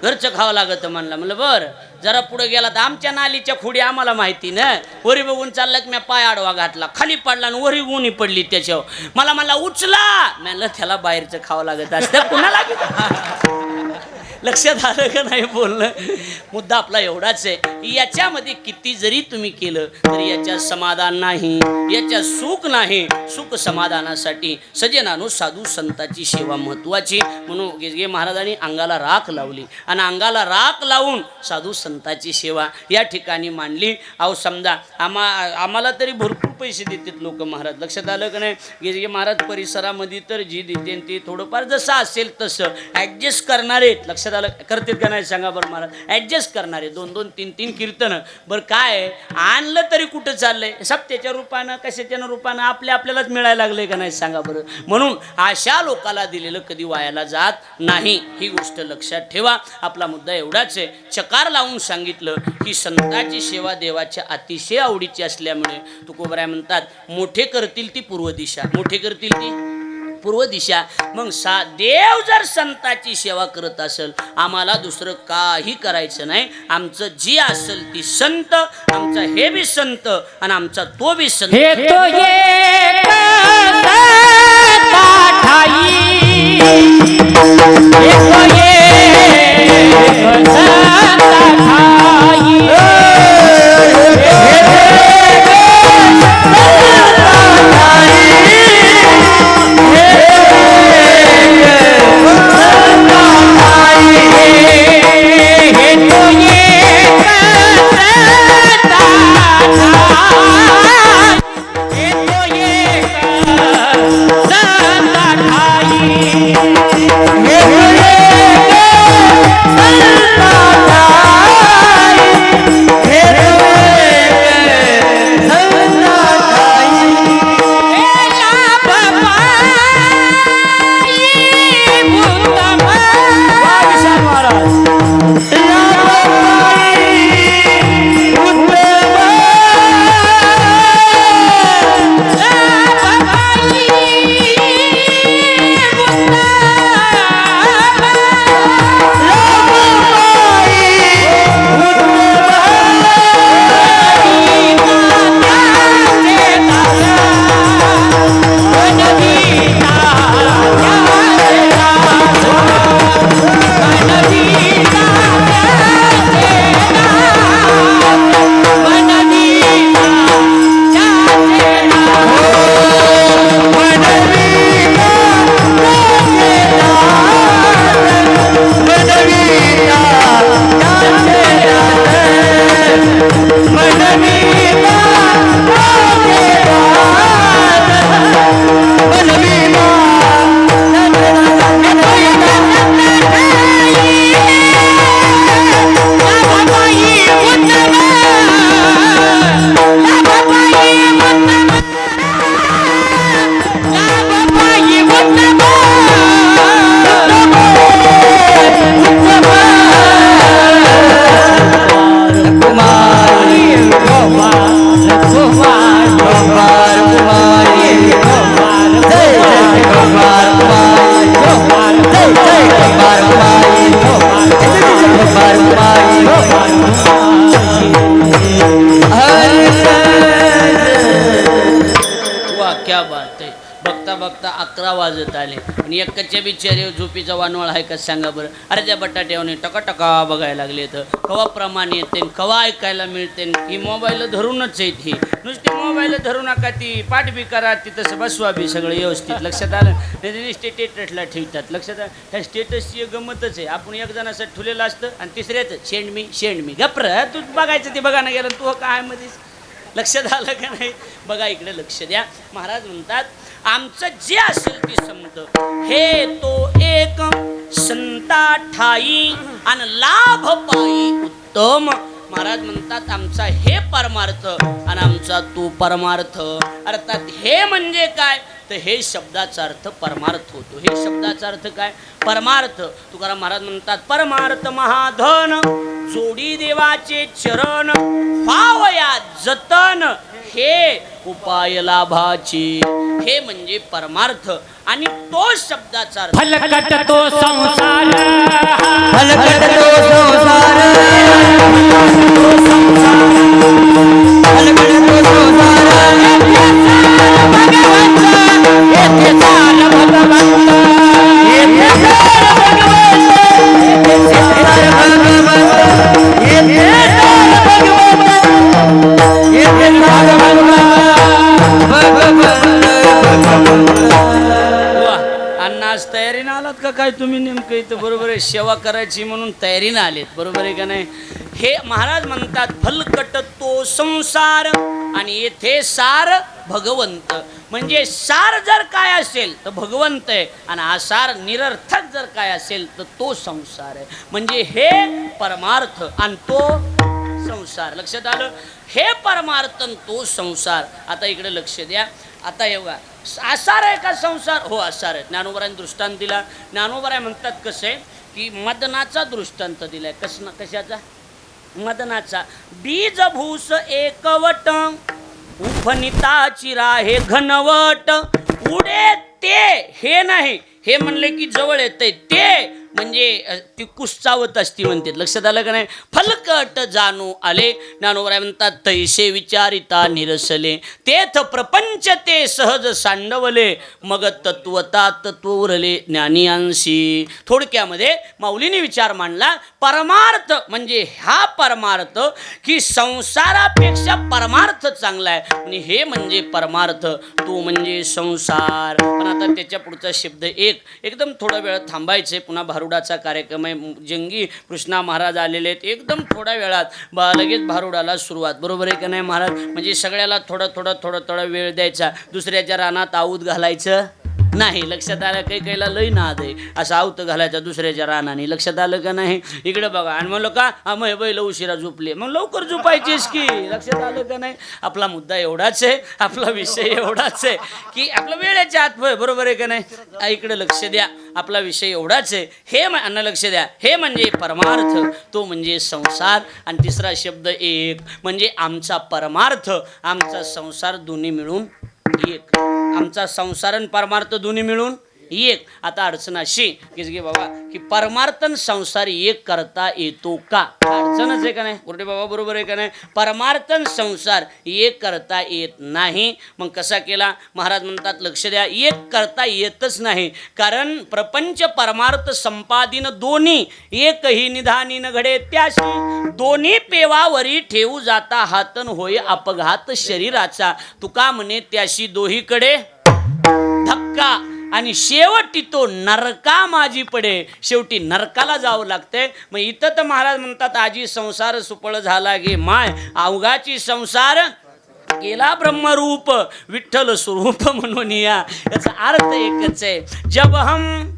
घरचं खावं लागत म्हणलं. म्हणलं बरं. जरा पुढे गेला तर आमच्या नालीच्या खुडी आम्हाला माहिती ना, वरी बघून चालला की मी पाय आडवा घातला, खाली पडला आणि वरी गुणी पडली त्याच्यावर. मला उचला. म्हणलं त्याला बाहेरचं खावं लागत असतं कुणाला. लक्षात आलं का नाही बोलणं? मुद्दा आपला एवढाच आहे, याच्यामध्ये किती जरी तुम्ही केलं तरी याच्यात समाधान नाही, याच्यात सुख नाही. सुख समाधानासाठी सजनानो साधू संतांची सेवा महत्त्वाची. म्हणून गे महाराजांनी अंगाला राख लावली आणि अंगाला राख लावून साधू संतांची सेवा या ठिकाणी मांडली. अहो समजा आम्हाला तरी भरपूर पैसे देतात लोक महाराज. लक्षात आलं का नाही? गे महाराज परिसरामध्ये तर जी देते ते थोडंफार जसं असेल तसं ॲडजस्ट करणारे. लक्षात आलं करतात का नाही सांगा बरं महाराज? ॲडजस्ट करणारे 2-2, 3-3 कीर्तन. बरं काय आणलं तरी कुठं चाललंय? सप्त्याच्या रूपानं कशाच्या रूपानं आपल्यालाच मिळायला लागलंय का नाही सांगा बरं? म्हणून अशा लोकाला दिलेलं कधी वायाला जात नाही, ही गोष्ट लक्षात ठेवा. आपला मुद्दा एवढाच आहे. चकार लावून सांगितलं की संतांची सेवा देवाच्या अतिशय आवडीची असल्यामुळे तुकोबराय म्हणतात मोठे करतील ती पूर्व दिशा, मोठे करतील ती पूर्व दिशा. मग देव जर संतांची सेवा करत असेल, आम्हाला दुसरं काही करायचं नाही. आमचं जी असेल ती संत, आमचा हे बी संत आणि आमचा तो बी संत. हे तो एक संता ठाई, हे तो एक संता ठाई. हे 11 वाजत आले आणि एकाच्या बिचारे झोपीचा वानवळ आहे का सांगा बरं. अरे त्या बटाट्यावने टका बघायला लागले तर कवा प्रमाण येते कवा ऐकायला मिळते. ही मोबाईल धरूनच आहेत. ही नुसती मोबाईल धरू नका, ती पाठ बी करा, ती तसं बसवा बी सगळं व्यवस्थित. लक्षात आलं. नाही स्टेटसला ठेवतात. लक्षात आलं. ह्या स्टेटसची गमतच आहे. आपण एक जणासाठी ठुलेलं असतं आणि तिसऱ्याच शेंड मी गप्र तू बघायचं ते बघा ना गेलं तू काय मध्येच. लक्षात आलं का नाही. बघा इकडे लक्ष द्या. महाराज म्हणतात आमचं जे असेल ते समत हे तो एक संता ठाई आणि लाभ पायी उत्तम. महाराज म्हणतात आमचा हे परमार्थ आणि आमचा तो परमार्थ. अर्थात हे म्हणजे काय तर हे शब्दाचा अर्थ परमार्थ होतो. हे शब्दाचा अर्थ काय परमार्थ. तुकाराम महाराज म्हणतात परमार्थ महाधन जोडी देवाचे चरण पावया जतन हे उपाय लाभाची. हे म्हणजे परमार्थ आणि तो शब्दाचा अर्थ फलकट तो संसार फलकट तो संसार फलकट तो संसार येथे सार भगवंत येथे सार भगवंत येथे सार भगवंत येथे सार भगवंत येथे सार भगवंत. वा, अण्णा आज तयारीनं आलात का काय तुम्ही नेमकं इथं. बरोबर आहे. सेवा करायची म्हणून तयारीनं आलेत. बरोबर आहे का नाही. हे महाराज म्हणतात फलकट तो संसार आणि येथे सार भगवंत. म्हणजे सार जर काय असेल तर भगवंत आहे आणि आसार निरर्थक जर काय असेल तर तो संसार आहे. म्हणजे हे परमार्थ आणि तो संसार. लक्षात आलं. हे परमार्थ आणि तो संसार. आता इकडे लक्ष द्या. आता हे बघा आसार आहे का संसार. हो आसार आहे. ज्ञानोबराने दृष्टांत दिला. ज्ञानोबराय म्हणतात कसं आहे की मदनाचा दृष्टांत दिलाय. कशाचा मदनाचा. बीज भूस एकवट उफनिताची राहे घनवट उडे ते हे नाही. हे म्हणले की जवळ येते ते म्हणजे ती कुस्चावत असती म्हणते. लक्षात आलं का नाही. फलकट जाणू आले. ज्ञानोबराय म्हणतात तैसे विचारिता निरसले तेथ प्रपंच ते सहज सांडवले मग तत्वता तत्व उरले ज्ञानियांशी. थोडक्यामध्ये माऊलीने विचार मांडला परमार्थ म्हणजे हा परमार्थ की संसारापेक्षा परमार्थ चांगला आहे आणि हे म्हणजे परमार्थ तो म्हणजे संसार. पण आता त्याच्या पुढचा शब्द एकदम थोडा वेळ थांबायचे. पुन्हा भारुडाचा कार्यक्रम आहे. जंगी कृष्णा महाराज आलेले आहेत. एकदम थोड्या वेळात लगेच भारुडाला सुरुवात. बरोबर आहे का नाही महाराज. म्हणजे सगळ्याला थोडा वेळ द्यायचा. दुसऱ्याच्या रानात आऊत घालायचं नाही. लक्षात आलं. काहीला लई नाद आहे असं आवतं घालायचं दुसऱ्याच्या रानाने. लक्षात आलं का नाही. इकडे बघा आणि म्हणलं का मग बैल उशिरा झोपले मग लवकर झोपायचेच की. लक्षात आलं का नाही. आपला मुद्दा एवढाच आहे. आपला विषय एवढाच आहे की आपला वेळेच्या आत होय. बरोबर आहे का नाही. इकडे लक्ष द्या. आपला विषय एवढाच आहे. हे अन्न लक्ष द्या. हे म्हणजे परमार्थ तो म्हणजे संसार आणि तिसरा शब्द एक म्हणजे आमचा परमार्थ आमचा संसार दोन्ही मिळून एक. आमचा संसार आणि परमार्थ दोन्ही मिळून एक. आता अडचण अशी की बाबा की परमार्थ आणि संसार एक करता येतो का. अडचणच आहे का नाही कुरडे बाबा. बरोबर आहे का नाही. परमार्थ आणि संसार एक करता येत नाही. मग कसा केला. महाराज म्हणतात लक्ष द्या. एक करता येतच नाही कारण प्रपंच परमार्थ संपादिन दोन्ही एकही निधानी न घडे त्याशी दोन्ही पेवावरी ठेवू जाता हातन होय अपघात शरीराचा. तुका म्हणे त्याशी दोहीकडे धक्का आणि शेवटी तो नरका माझी पडे. शेवटी नरकाला जावं लागतंय. मग इथं तर महाराज म्हणतात आजी संसार सुपळ झाला गे माय अवघाची संसार केला ब्रह्मरूप विठ्ठल स्वरूप म्हणून याचा अर्थ एकच आहे. जब हम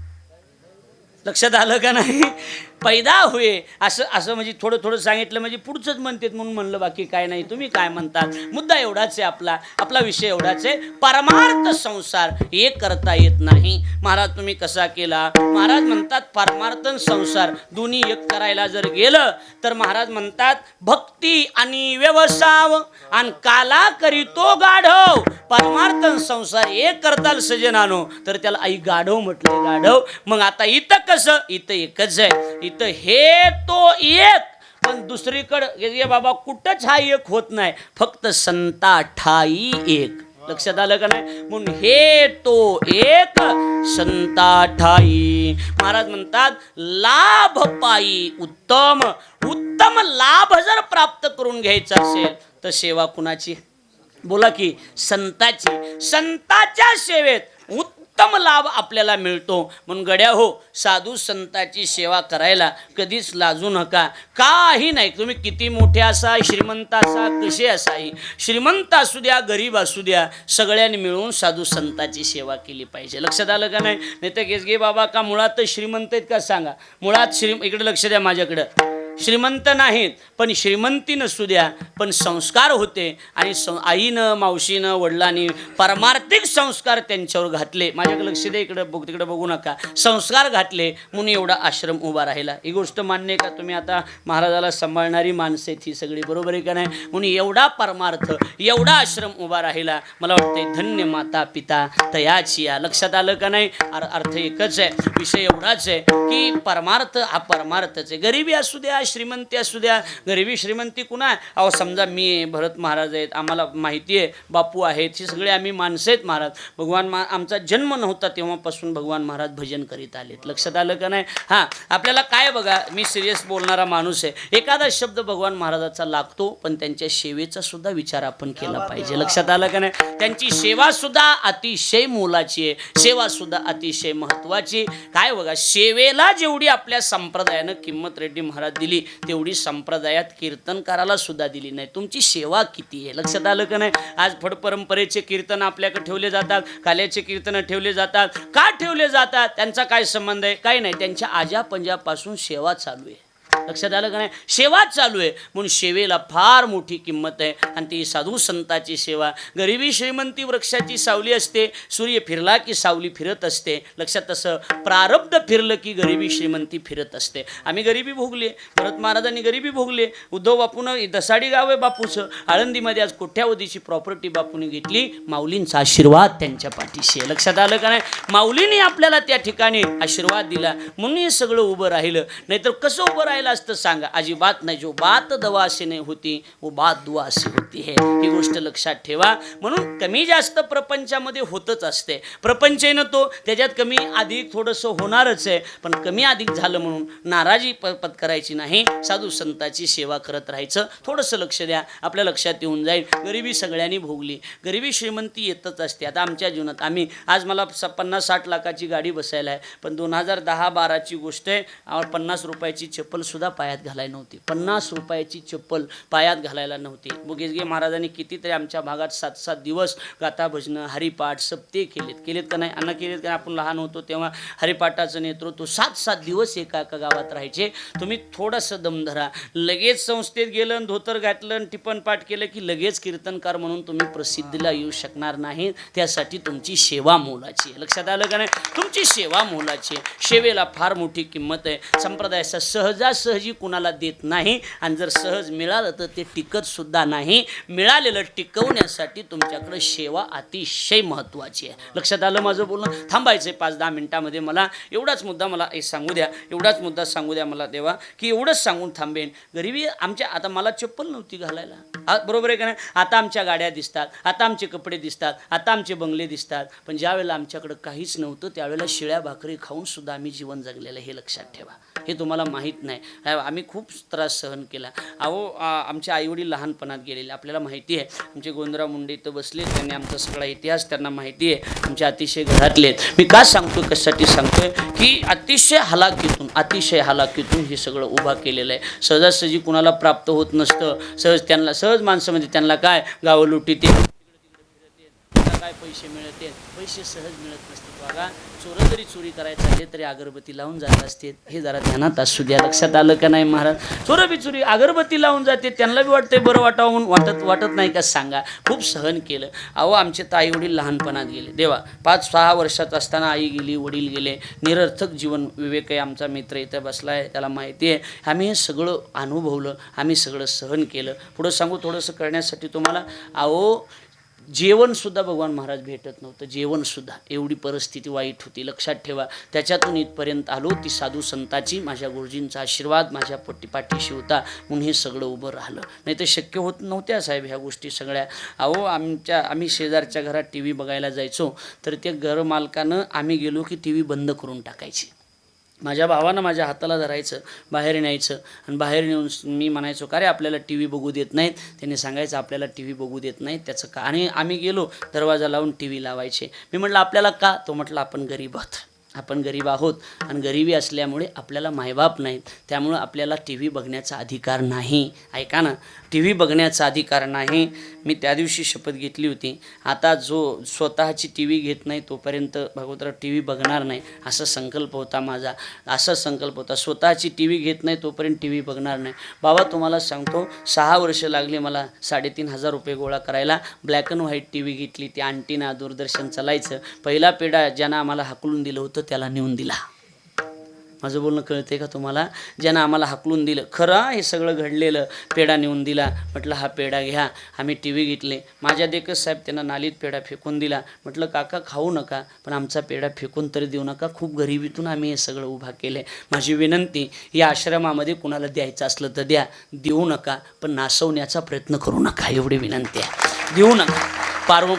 लक्षात आलं का नाही पैदा हुए असं म्हणजे थोडं सांगितलं म्हणजे पुढचंच म्हणतात म्हणून म्हणलं. बाकी काय नाही. तुम्ही काय म्हणतात. मुद्दा एवढाच आहे. आपला विषय एवढाच आहे. परमार्थ संसार एक करता येत नाही. महाराज तुम्ही कसा केला. महाराज म्हणतात परमार्थ संसार दोन्ही एक करायला जर गेलं तर महाराज म्हणतात भक्ती आणि व्यवसाव आणि काला करीतो गाढव. परमार्थ संसार एक करताल सजनानो तर त्याला आई गाढव म्हटलंय. गाढव. मग आता इथं कसं. इथं एकच आहे. इथं हे तो एक पण दुसरीकडं बाबा कुठंच हा एक होत नाही. फक्त संता ठाई एक. लक्षात आलं का नाही? म्हणून हे तो एक संता ठाई. महाराज म्हणतात लाभ पायी उत्तम उत्तम लाभ जर प्राप्त करून घ्यायचा असेल तर सेवा कुणाची? बोला की संताची. संताच्या सेवेत उत्तम लाभ आपल्याला मिळतो. म्हणून गड्या हो, साधू संताची सेवा करायला कधीच लाजू नका. काही नाही, तुम्ही किती मोठे असा, श्रीमंत असा, कसे असाही, श्रीमंत असू द्या, गरीब असू द्या, सगळ्यांनी मिळून साधू संताची सेवा केली पाहिजे. लक्षात आलं का नाही? नाही तर गेसगे बाबा का मुळात श्रीमंत आहेत का सांगा? मुळात इकडे लक्ष द्या माझ्याकडं. श्रीमंत नाहीत पण श्रीमंती नसू द्या, पण संस्कार होते आणि आईनं, मावशीनं, वडिलांनी परमार्थिक संस्कार त्यांच्यावर घातले. माझ्याकडे लक्ष द्या, इकडं तिकडं बघू नका. संस्कार घातले म्हणून एवढा आश्रम उभा राहिला. ही गोष्ट मान्य आहे का? तुम्ही आता महाराजाला सांभाळणारी माणसं आहेत ही सगळी, बरोबर आहे का नाही? म्हणून एवढा परमार्थ, एवढा आश्रम उभा राहिला. मला वाटतंय धन्य माता पिता तयाची या. लक्षात आलं का नाही? अर्थ एकच आहे, विषय एवढाच आहे की परमार्थ हा परमार्थच आहे. गरिबी असू द्या, श्रीमंती असू द्या. गरिबी श्रीमंती कुणा? अहो समजा मी भरत महाराज आहेत, आम्हाला माहिती आहे, बापू आहेत, ही सगळे आम्ही माणसं आहेत. महाराज भगवान आमचा जन्म नव्हता तेव्हापासून भगवान महाराज भजन करीत आलेत. लक्षात आलं का नाही? हां, आपल्याला काय बघा, मी सिरियस बोलणारा माणूस आहे. एखादा शब्द भगवान महाराजाचा लागतो, पण त्यांच्या सेवेचा सुद्धा विचार आपण केला पाहिजे. लक्षात आलं का नाही? त्यांची सेवा सुद्धा अतिशय मोलाची आहे, सेवा सुद्धा अतिशय महत्त्वाची. काय बघा, सेवेला जेवढी आपल्या संप्रदायानं किंमत रेड्डी महाराज दिली तेवढी संप्रदायात कीर्तनकाराला सुद्धा दिली नाही. तुमची सेवा किती आहे? लक्षात आलं का नाही? आज फड परंपरेचे कीर्तन आपल्याकडे ठेवले जातात, काल्याचे कीर्तन ठेवले जातात. का ठेवले जातात? त्यांचा काय संबंध आहे? काही नाही, त्यांच्या आजा पंजापासून सेवा चालू आहे. लक्षात आलं का नाही? सेवा चालू आहे म्हणून सेवेला फार मोठी किंमत आहे. आणि ती साधू संताची सेवा. गरिबी श्रीमंती वृक्षाची सावली असते, सूर्य फिरला की सावली फिरत असते. लक्षात, तसं प्रारब्ध फिरलं की गरिबी श्रीमंती फिरत असते. आम्ही गरिबी भोगली, भरत महाराजांनी गरिबी भोगली. उद्धव बापून दसाडी गाव आहे बापूचं, आळंदीमध्ये आज कोट्यावधीची प्रॉपर्टी बापूने घेतली. माऊलींचा आशीर्वाद त्यांच्या पाठीशी आहे. लक्षात आलं का नाही? माऊलीने आपल्याला त्या ठिकाणी आशीर्वाद दिला म्हणून हे सगळं उभं राहिलं. नाहीतर कसं उभं राहिलं असतं सांगा? अजिबात नाही. जो बात दवा असे नाही होती वो बात दुआ अशी होती है. ही गोष्ट लक्षात ठेवा. म्हणून कमी जास्त प्रपंचामध्ये होतच असते. प्रपंच आहे ना तो, त्याच्यात कमी अधिक थोडंसं होणारच आहे. पण कमी अधिक झालं म्हणून नाराजी पत्करायची नाही. साधू संताची सेवा करत राहायचं. थोडंसं लक्ष द्या, आपल्या लक्षात येऊन जाईल. गरिबी सगळ्यांनी भोगली, गरिबी श्रीमंती येतच असते. आता आमच्या जीवनात आम्ही आज मला 50-60 लाखाची गाडी बसायला आहे, पण 2010-12ची गोष्ट आहे. 50 रुपयाची चप्पल सुद्धा पायात घालायला नव्हती. 50 रुपयाची चप्पल पायात घालायला नव्हती. बुगेजगे महाराजांनी कितीतरी आमच्या भागात 7-7 दिवस गाथा भजनं, हरिपाठ सप्ते केलेत का नाही? अन्न केलेत का? आपण लहान होतो तेव्हा हरिपाठाचं नेतृत्व 7-7 दिवस एका गावात राहायचे. तुम्ही थोडंसं दम धरा. लगेच संस्थेत गेलं, धोतर घातलं, टिपण पाठ केलं की लगेच कीर्तनकार म्हणून तुम्ही प्रसिद्धीला येऊ शकणार नाही. त्यासाठी तुमची सेवा मोलाची आहे. लक्षात आलं का नाही? तुमची सेवा मोलाची आहे. सेवेला फार मोठी किंमत आहे. संप्रदायाचा सहजासहजी कुणाला देत नाही. आणि जर सहज मिळालं तर ते टिकत सुद्धा नाही. मिळालेलं टिकवण्यासाठी तुमच्याकडे सेवा अतिशय महत्त्वाची आहे. लक्षात आलं माझं बोलणं? थांबायचं 5-10 मिनिटामध्ये. मला एवढाच मुद्दा मला सांगू द्या, एवढाच मुद्दा सांगू द्या मला देवा, की एवढंच सांगून थांबेन. गरिबी आमच्या, आता मला चप्पल नव्हती घालायला, बरोबर आहे का नाही? आता आमच्या गाड्या दिसतात, आता आमचे कपडे दिसतात, आता आमचे बंगले दिसतात. पण ज्यावेळेला आमच्याकडं काहीच नव्हतं त्यावेळेला शिळ्या भाकरी खाऊन सुद्धा आम्ही जीवन जगलेलं, हे लक्षात ठेवा. हे तुम्हाला माहीत नाही. आम्ही खूप त्रास सहन केला. अहो आमचे आईवडील लहानपणात गेलेले, आपल्याला माहिती आहे. आमचे गोंधरा मुंडे इथं बसले, त्यांनी आमचा सगळा इतिहास त्यांना माहिती आहे. आमचे अतिशय घरातले आहेत. मी का सांगतोय, कशासाठी सांगतोय, की अतिशय हलाखीतून हे सगळं उभा केलेलं आहे. सहजासहजी कुणाला प्राप्त होत नसतं. सहज माणसं म्हणजे त्यांना काय गावं लुटीत काय पैसे मिळते, पैसे सहज मिळत नसते. बघा, चोरं जरी चोरी करायचं झाले तरी अगरबत्ती लावून जात असते. हे जरा ध्यानात असू द्या. लक्षात आलं का नाही महाराज? चोरं बी चोरी अगरबत्ती लावून जाते, त्यांना बी वाटतंय बरं वाटावं म्हणून. वाटत नाही का सांगा? खूप सहन केलं. अहो आमचे तर आई वडील लहानपणात गेले. देवा, 5-6 वर्षात असताना आई गेली, वडील गेले. निरर्थक जीवन. विवेक आहे आमचा मित्र इथं बसला आहे, त्याला माहिती आहे. आम्ही हे सगळं अनुभवलं, आम्ही सगळं सहन केलं. पुढं सांगू थोडंसं करण्यासाठी तुम्हाला. अहो जेवणसुद्धा भगवान महाराज भेटत नव्हतं, जेवणसुद्धा, एवढी परिस्थिती वाईट होती. लक्षात ठेवा. त्याच्यातून इथपर्यंत आलो. ती साधू संताची, माझ्या गुरुजींचा आशीर्वाद माझ्या पाठीशी होता म्हणून हे सगळं उभं राहिलं. नाही तर शक्य होत नव्हत्या साहेब ह्या गोष्टी सगळ्या. अहो आम्ही शेजारच्या घरात टी व्ही बघायला जायचो तर त्या घरमालकानं आम्ही गेलो की टी व्ही बंद करून टाकायची. माझ्या भावानं माझ्या हाताला धरायचं, बाहेर न्यायचं आणि बाहेर नेऊन मी म्हणायचो का रे आपल्याला टी व्ही बघू देत नाहीत. त्याने सांगायचं आपल्याला टी व्ही बघू देत नाहीत त्याचं का. आणि आम्ही गेलो दरवाजा लावून टी व्ही लावायचे. मी म्हटलं आपल्याला का. तो म्हटलं आपण गरीब आहोत, आपण गरीब आहोत आणि गरिबी असल्यामुळे आपल्याला मायबाप नाहीत, त्यामुळं आपल्याला टी व्ही बघण्याचा अधिकार नाही. ऐका ना, टी व्ही बघण्याचा अधिकार नाही. मी त्या दिवशी शपथ घेतली होती, आता जो स्वतःची टी व्ही घेत नाही तोपर्यंत भागवतराव टी व्ही बघणार नाही, असा संकल्प होता माझा. असा संकल्प होता, स्वतःची टी व्ही घेत नाही तोपर्यंत टी व्ही बघणार नाही. बाबा तुम्हाला सांगतो 6 वर्ष लागले मला 3,500 रुपये गोळा करायला. Black and white T V घेतली, ती अँटिना दूरदर्शन चालायचं. पहिला पेढा ज्यानं आम्हाला हाकलून दिलं होतं त्याला नेऊन दिला. माझं बोलणं कळतंय का तुम्हाला. ज्यानं आम्हाला हाकलून दिलं, खरं हे सगळं घडलेलं, पेढा नेऊन दिला. म्हटलं हा पेढा घ्या. आम्ही टी व्ही घेतले. माझ्या देखत साहेब त्यांना नालीत पेढा फेकून दिला. म्हटलं काका खाऊ नका पण आमचा पेढा फेकून तरी देऊ नका, खूप गरिबीतून आम्ही हे सगळं उभा केलं. माझी विनंती, या आश्रमामध्ये कुणाला द्यायचं असलं तर द्या, देऊ नका पण नासवण्याचा प्रयत्न करू नका, एवढी विनंती आहे. देऊ नका.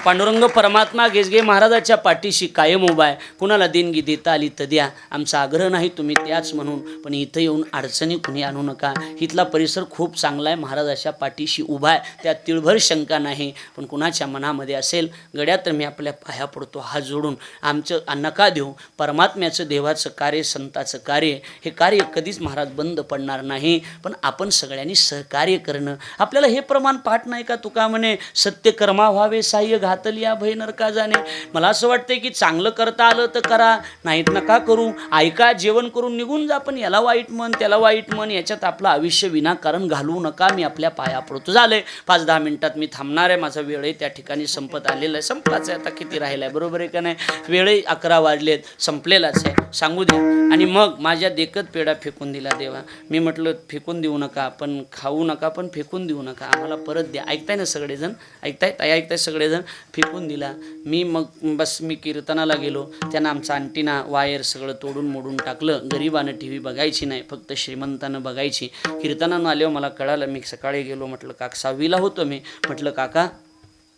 पांडुरंग परमात्मा गेजगे महाराजाच्या पाठीशी कायम उभा आहे. कुणाला देणगी देता आली तर द्या, आमचा आग्रह नाही तुम्ही त्याच म्हणून, पण इथं येऊन अडचणी कुणी आणू नका. इथला परिसर खूप चांगला आहे, महाराजाच्या पाठीशी उभा आहे, त्यात तिळभर शंका नाही. पण कुणाच्या मनामध्ये असेल गड्या तर मी आपल्या पाया पडतो हात जोडून, आमचं नका देऊ. परमात्म्याचं, देवाचं कार्य, संताचं कार्य, हे कार्य कधीच महाराज बंद पडणार नाही. पण आपण सगळ्यांनी सहकार्य करणं. आपल्याला हे प्रमाण पाठ नाही का, तुका म्हणे सत्य कर्मा व्हावे साह्य घातली या भय नरका जाणे. मला असं वाटतंय की चांगलं करता आलं तर करा, नाहीत नका करू. ऐका, जेवण करून निघून जा, पण याला वाईट म्हण त्याला वाईट म्हण, याच्यात आपलं आयुष्य विनाकारण घालवू नका. मी आपल्या पाया पडतो. झालंय 5-10 मिनिटात मी थांबणार आहे. माझा वेळही त्या ठिकाणी संपत आलेला आहे. संपलाच आहे, आता किती राहिला आहे, बरोबर आहे का नाही. वेळही 11 वाजलेत, संपलेलाच आहे, सांगू द्या. आणि मग माझ्या देखत पेढा फेकून दिला देवा. मी म्हटलं फेकून देऊ नका, पण खाऊ नका, पण फेकून देऊ नका, आम्हाला परत द्या. ऐकताय ना सगळेजण, ऐकताय सगळेजण. फेकून दिला. मी कीर्तनाला गेलो. त्यानं आमचा अंटिना वायर सगळं तोडून मोडून टाकलं. गरिबानं टी व्ही बघायची नाही, फक्त श्रीमंतानं बघायची. कीर्तनानं आल्यावर मला कळालं. मी सकाळी गेलो, म्हटलं काका 6वीला होतो मी. म्हटलं काका,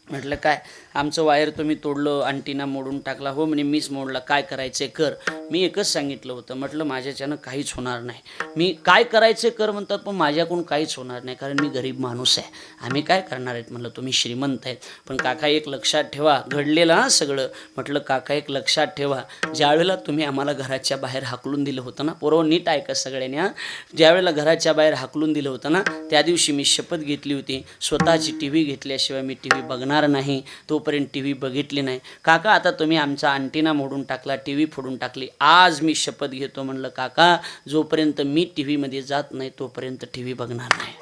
म्हटलं काय आमचं वायर तुम्ही तोडलं, अंटिना मोडून टाकला. हो म्हणे मीच मोडला, काय करायचं कर. मी एकच सांगितलं होतं, म्हटलं माझ्याच्यानं काहीच होणार नाही. मी काय करायचं कर म्हणतात, पण माझ्याकडून काहीच होणार नाही, कारण मी गरीब माणूस आहे. आम्ही काय करणार आहेत म्हणलं, तुम्ही श्रीमंत आहेत. पण काका एक लक्षात ठेवा, घडलेलं हा सगळं. म्हटलं काका एक लक्षात ठेवा, ज्यावेळेला तुम्ही आम्हाला घराच्या बाहेर हाकलून दिलं होतं ना, पोरं नीट ऐका सगळ्यांनी हां, ज्यावेळेला घराच्या बाहेर हाकलून दिलं होतं ना, त्या दिवशी मी शपथ घेतली होती, स्वतःची टी व्ही घेतल्याशिवाय मी टी व्ही बघणार नाही. तोपर्यंत टी व्ही बघितली नाही. काका आता तुम्ही आमचा अंटिना मोडून टाकला, टी व्ही फोडून टाकली, आज मी शपथ घेतो म्हणलं काका, जोपर्यंत मी टी व्हीमध्ये जात नाही तोपर्यंत टी व्ही बघणार नाही.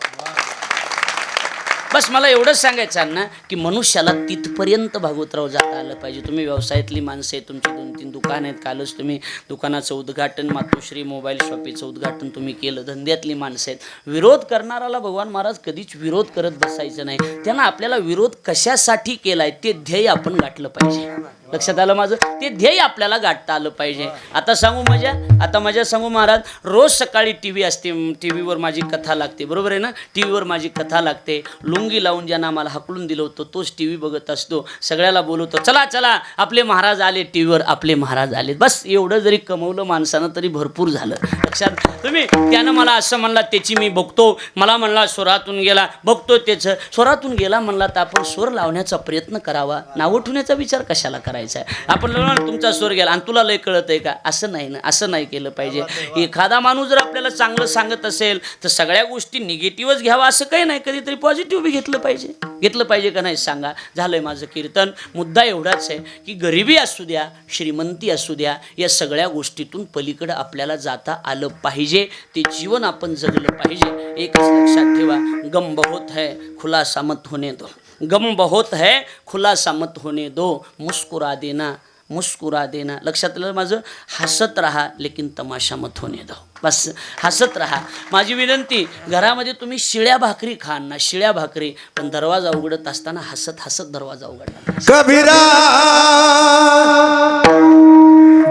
बस मला एवढंच सांगायचं आहे ना, की मनुष्याला तिथपर्यंत भागवतराव जाता आलं पाहिजे. तुम्ही व्यवसायातली माणसं आहे, तुमची 2-3 दुकान आहेत. कालच तुम्ही दुकानाचं उद्घाटन, मातोश्री मोबाईल शॉपीचं उद्घाटन तुम्ही केलं. धंद्यातली माणसं आहेत. विरोध करणाराला भगवान महाराज कधीच विरोध करत बसायचं नाही. त्यांना आपल्याला विरोध कशासाठी केला आहे ते ध्येय आपण गाठलं पाहिजे. लक्षात आलं माझं, ते ध्येय आपल्याला गाठता आलं पाहिजे. आता सांगू महाराज, रोज सकाळी टी व्ही असते, टी व्हीवर माझी कथा लागते, बरोबर आहे ना. टी व्हीवर माझी कथा लागते. लुंगी लावून ज्यांना आम्हाला हाकलून दिलं होतं तोच टी व्ही बघत असतो. सगळ्याला बोलवतो, चला चला आपले महाराज आले टी व्हीवर, आपले महाराज आले. बस एवढं जरी कमवलं माणसानं तरी भरपूर झालं. लक्षात तुम्ही. त्यानं मला असं म्हणला, त्याची मी बघतो. मला म्हणला स्वरातून गेला, बघतो त्याचं. स्वरातून गेला म्हणला तर आपण स्वर लावण्याचा प्रयत्न करावा. नाव ठेवण्याचा विचार कशाला करायचा आहे. आपण तुमचा स्वर गेला आणि तुला लय कळत आहे का, असं नाही ना, असं नाही केलं पाहिजे. एखादा माणूस जर आपल्याला चांगलं सांगत असेल तर सगळ्या गोष्टी निगेटिव्हच घ्यावा असं काही नाही, कधीतरी पॉझिटिव्ह बी घेतलं पाहिजे का नाही सांगा. झालंय माझं कीर्तन. मुद्दा एवढाच आहे की गरिबी असू द्या, श्रीमंती असू द्या, या सगळ्या गोष्टीतून पलीकडे आपल्याला जाता आलं पाहिजे. ते जीवन आपण जगलं पाहिजे. एकच लक्षात ठेवा, गम बहुत है खुलासा मत होने दो. गम बहुत है खुलासा मत होने दो. मुस्कुरा देना मुस्कुरा देना. लक्षात आलं माझं? हसत राहा लेकिन तमाशा मत होने दो. बस हसत राहा. माझी विनंती, घरामध्ये तुम्ही शिळ्या भाकरी खा ना, शिळ्या भाकरी, पण दरवाजा उघडत असताना हसत हसत दरवाजा उघडला. कबीरा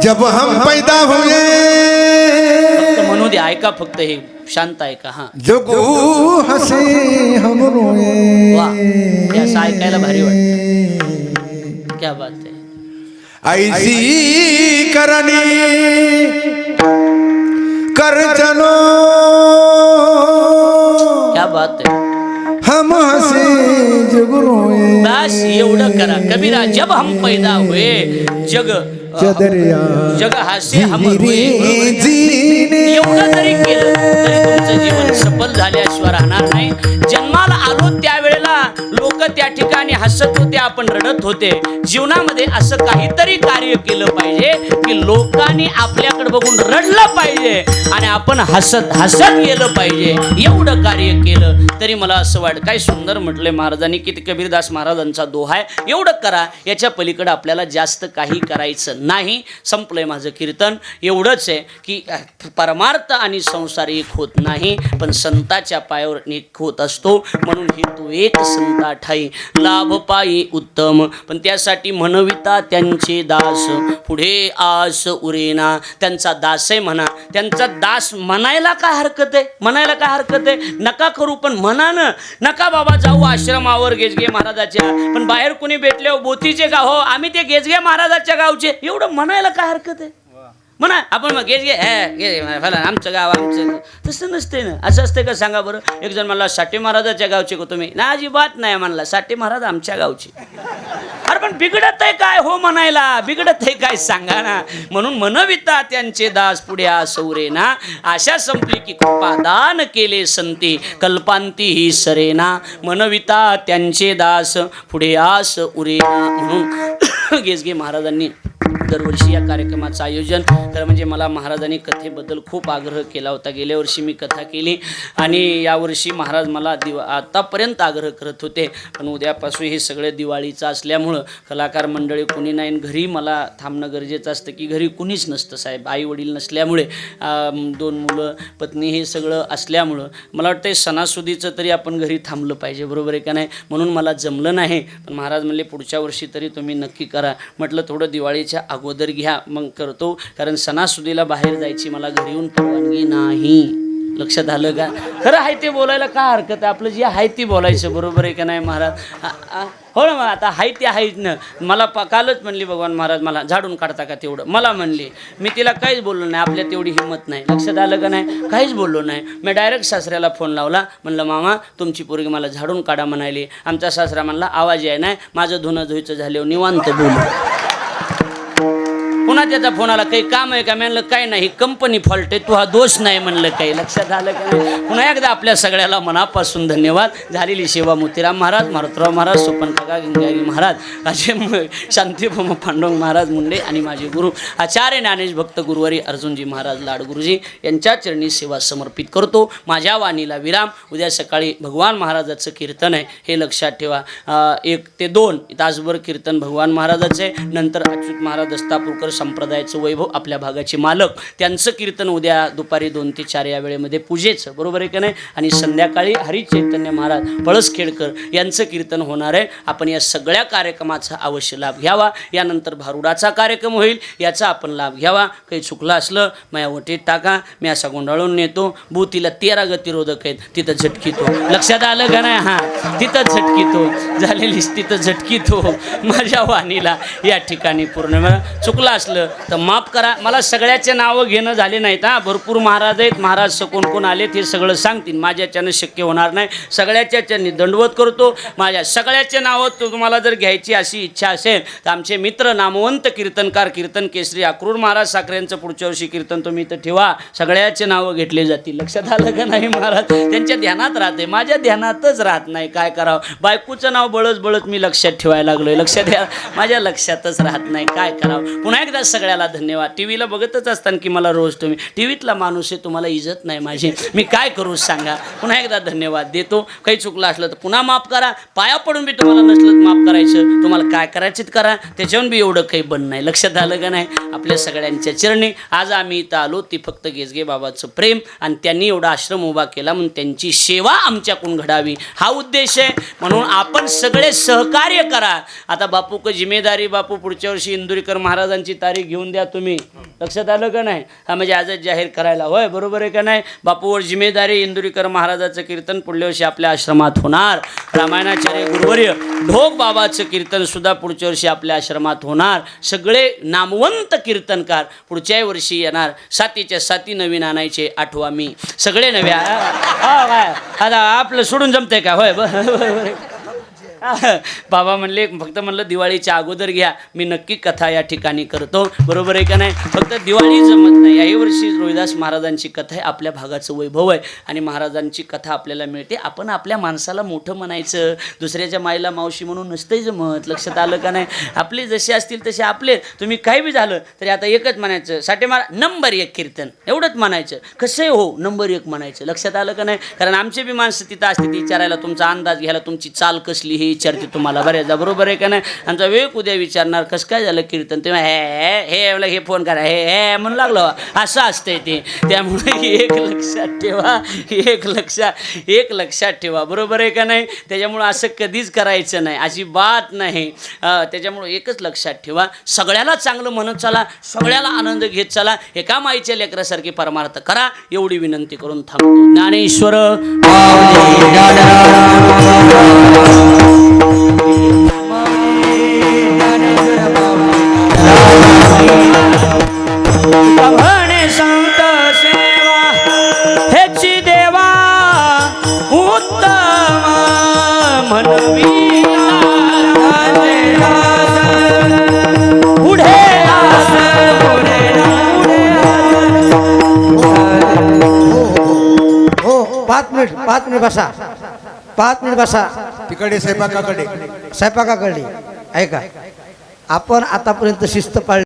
जब हम पैदा हुए, फक्त म्हणू दे, ऐका फक्त, हे शांत ऐका. हा जगू हसे हम रोए. वा, हे असं ऐकायला भारी वाटतं. क्या बात आहे. ऐसी करनी कर चलो, क्या बात आहे. हम हसे जग रोए. बस एवढं करा. कबीरा जब हम पैदा हुए, जग जग हासे हम रोए. एवढं जरी केलं तरी तुमचं जीवन सफल झाल्याशिवाय राहणार नाही. जन्माला आलो त्यावेळेला लोक त्या ठिकाणी हसत होते, आपण रडत होते. जीवनामध्ये असं काहीतरी कार्य केलं पाहिजे की लोकांनी आपल्याकडे बघून रडलं पाहिजे आणि आपण हसत हसत गेलं पाहिजे. एवढं कार्य केलं तरी मला असं वाटतं. काय सुंदर म्हटलंय महाराजांनी, की कबीरदास महाराजांचा दोहा आहे. एवढं करा, याच्या पलीकडे आपल्याला जास्त काही करायचं नाही. संपलंय माझं कीर्तन. एवढंच आहे की परमार्थ आणि संसार एक होत नाही, पण संताच्या पायावर एक होत असतो. म्हणून ही तो एक संता ठाई लाभ पायी उत्तम. पण त्यासाठी म्हणविता त्यांचे दास, पुढे आस उरेना. त्यांचा दास आहे म्हणा, त्यांचा दास म्हणायला काय हरकत आहे? म्हणायला काय हरकत आहे? नका करू, पण म्हणा ना. नका बाबा जाऊ आश्रमावर गेजगे महाराजाच्या, पण बाहेर कोणी भेटले हो बोतीचे का, हो आम्ही ते गेजगे महाराजाच्या गावचे, एवढं म्हणायला काय हरकत आहे? म्हणा आपण मग गेजगे आमचं गाव आमचं. तसं नसते ना. असं असते का सांगा बरं? एक जण म्हणला साठे महाराजाच्या गावचे का तुम्ही? ना अजिबात नाही म्हणला, साठे महाराज आमच्या गावचे. अरे पण बिघडत आहे काय हो म्हणायला? बिघडत आहे काय सांगा ना. म्हणून म्हणविता त्यांचे दास, पुढे आस उरेना. आशा संपली की कृपादान केले संती, कल्पांती ही सरेना. म्हणविता त्यांचे दास, पुढे आस उरेना. म्हणून गेजगे महाराजांनी दरवर्षी या कार्यक्रमाचं आयोजन खरं म्हणजे मला महाराजांनी कथेबद्दल खूप आग्रह केला होता. गेल्या वर्षी मी कथा केली आणि यावर्षी महाराज मला आतापर्यंत आग्रह करत होते, पण उद्यापासून हे सगळं दिवाळीचं असल्यामुळं कलाकार मंडळी कोणी नाही, घरी मला थांबणं गरजेचं असतं की घरी कुणीच नसतं साहेब. आई वडील नसल्यामुळे 2 मुलं पत्नी हे सगळं असल्यामुळं मला वाटतं सणासुदीचं तरी आपण घरी थांबलं पाहिजे, बरोबर आहे का नाही? म्हणून मला जमलं नाही. पण महाराज म्हणले पुढच्या वर्षी तरी तुम्ही नक्की करा. म्हटलं थोडं दिवाळीच्या अगोदर घ्या, मग करतो, कारण सणासुदीला बाहेर जायची मला घरी येऊन परवानगी नाही. लक्षात आलं का? खरं आहे ते बोलायला काय हरकत आहे? आपलं जे आहे ती बोलायचं, बरोबर आहे का नाही महाराज? हो ना. मग आता हाय ते आहेच ना. मला कालच म्हणली भगवान महाराज मला झाडून काढता का तेवढं, मला म्हणली. मी तिला काहीच बोललो नाही, आपल्या तेवढी हिंमत नाही. लक्षात आलं का नाही? काहीच बोललो नाही. मी डायरेक्ट सासऱ्याला फोन लावला, म्हणलं मामा तुमची पोरगी मला झाडून काढा म्हणाली. आमचा सासरा म्हणला आवाज आहे नाही, माझं धुणं धुयचं झाल्यावर निवांत बोलू. पुन्हा त्याचा फोन आला, काही काम आहे का? म्हणलं काही नाही, कंपनी फॉल्ट आहे, तू हा दोष नाही म्हणलं काही. लक्षात आलं का नाही? पुन्हा एकदा आपल्या सगळ्याला मनापासून धन्यवाद. झालेली सेवा मोतीराम महाराज, मारुतराव महाराज, सोपन काका गंगारी महाराज, असे शांतीभूम पांडुरंग महाराज मुंडे आणि माझे गुरु आचार्य ज्ञानेश भक्त गुरुवारी अर्जुनजी महाराज लाडगुरुजी यांच्या चरणी सेवा समर्पित करतो. माझ्या वाणीला विराम. उद्या सकाळी भगवान महाराजाचं कीर्तन आहे, हे लक्षात ठेवा. 1 ते 2 तासभर कीर्तन भगवान महाराजाचं आहे. नंतर अच्युत महाराज दस्तापूरकर संप्रदायाचं वैभव, आपल्या भागाचे मालक, त्यांचं कीर्तन उद्या दुपारी 2 ते 4 या वेळेमध्ये पूजेचं, बरोबर आहे का नाही? आणि संध्याकाळी हरी चैतन्य महाराज पळसखेडकर यांचं कीर्तन होणार आहे. आपण या सगळ्या कार्यक्रमाचा अवश्य लाभ घ्यावा. यानंतर भारुडाचा कार्यक्रम होईल, याचा आपण लाभ घ्यावा. काही चुकलं असलं माझ्या वटीत टाका, मी असा गोंडाळून नेतो. बुतीला 13 गतिरोधक आहेत, तिथं झटकीतो. लक्षात आलं का नाही? हां, तिथं झटकीतो. झालेलीच तिथं झटकीतो. माझ्या वाणीला या ठिकाणी पूर्ण चुकलं असलं तर माफ करा. मला सगळ्याचे नावं घेणं झाले नाहीत. भरपूर महाराज आहेत, महाराज कोण कोण आलेत हे सगळं सांगतील. माझ्याच्यानं शक्य होणार नाही. सगळ्याच्यानी दंडवत करतो. माझ्या सगळ्याचे नावं तुम्हाला जर घ्यायची अशी इच्छा असेल तर आमचे मित्र नामवंत कीर्तनकार कीर्तन केसरी अक्रूर महाराज साखरे यांचं पुढच्या वर्षी कीर्तन तुम्ही इथं ठेवा. सगळ्याचे नावं घेतले जातील. लक्षात आलं का नाही महाराज? त्यांच्या ध्यानात राहते, माझ्या ध्यानातच राहत नाही. काय करावं? बायकोचं नाव बळच मी लक्षात ठेवायला लागलोय. लक्षात द्या, माझ्या लक्षातच राहत नाही. काय करावं? पुन्हा एकदा सगळ्याला धन्यवाद. टी व्हीला बघतच असताना की मला रोज तुम्ही टी व्हीतला माणूस आहे, तुम्हाला इज्जत नाही माझी, मी काय करू सांगा. पुन्हा एकदा धन्यवाद देतो. काही चुकलं असलं तर पुन्हा माफ करा. पाया पडून बी तुम्हाला नसलं तर माफ करायचं. तुम्हाला काय करायचं ते करा, त्याच्याहून बी एवढं काही बन नाही. लक्षात आलं का नाही? आपल्या सगळ्यांच्या चरणी आज आम्ही इथं आलो ती फक्त गेजगे बाबाचं प्रेम आणि त्यांनी एवढा आश्रम उभा केला म्हणून त्यांची सेवा आमच्याकडून घडावी हा उद्देश आहे. म्हणून आपण सगळे सहकार्य करा. आता बापू का जिम्मेदारी, बापू पुढच्या वर्षी इंदुरीकर महाराजांची तारीख घेऊन द्या तुम्ही. लक्षात आलं का नाही? हा म्हणजे आजच जाहीर करायला, होय बरोबर आहे का नाही? बापूवर जिम्मेदारी. इंदुरीकर महाराजाचं कीर्तन पुढल्या वर्षी आपल्या आश्रमात होणार. रामायणाचार्य गुरुवर्य ढोक बाबाचं कीर्तन सुद्धा पुढच्या वर्षी आपल्या आश्रमात होणार. सगळे नामवंत कीर्तनकार पुढच्या वर्षी येणार. सातीच्या साती नवीन आणायचे. आठवा मी सगळे नव्या. काय आता आपलं सोडून जमतंय का? होय बरोबर. बाबा म्हणले फक्त म्हणलं दिवाळीच्या अगोदर घ्या, मी नक्की कथा या ठिकाणी करतो. बरोबर आहे का नाही? फक्त दिवाळी जमत नाही. याही वर्षी रोहिदास महाराजांची कथा आहे. आपल्या भागाचं वैभव आहे आणि महाराजांची कथा आपल्याला मिळते. आपण आपल्या माणसाला मोठं म्हणायचं, दुसऱ्याच्या माईला मावशी म्हणून नसतंही जमत. लक्षात आलं का नाही? आपले जसे असतील तसे आपले. तुम्ही काही बी झालं तरी आता एकच म्हणायचं, साठे महाराज नंबर 1 कीर्तन, एवढंच म्हणायचं. कसंही हो नंबर 1 म्हणायचं. लक्षात आलं का नाही? कारण आमचे बी माणसं तिथं असते ती विचारायला, तुमचा अंदाज घ्यायला, तुमची चाल कसली हे विचारते तुम्हाला बऱ्याचदा. बरोबर आहे का नाही? आमचा वेळ उद्या विचारणार कसं काय झालं कीर्तन, तेव्हा हे फोन करा हे म्हणून लागलं. असं असतंय ते. त्यामुळे एक लक्षात ठेवा. बरोबर आहे का नाही? त्याच्यामुळं असं कधीच करायचं नाही, अशी बात नाही. त्याच्यामुळं एकच लक्षात ठेवा, सगळ्याला चांगलं म्हणत चला, सगळ्याला आनंद घेत चला. एका माईच्या लेकरासारखी परमार्थ करा एवढी विनंती करून थांबतो. ज्ञानेश्वर म्हणे संत सेवा हेची देवा उत्तम म्हणवी पुढे हो 5 मिनिट बसा. 5 मिनिट बसा. तिकडे स्वयंपाकाकडे स्वयंपाकाकडे ऐका, आपण आतापर्यंत शिस्त पाळली.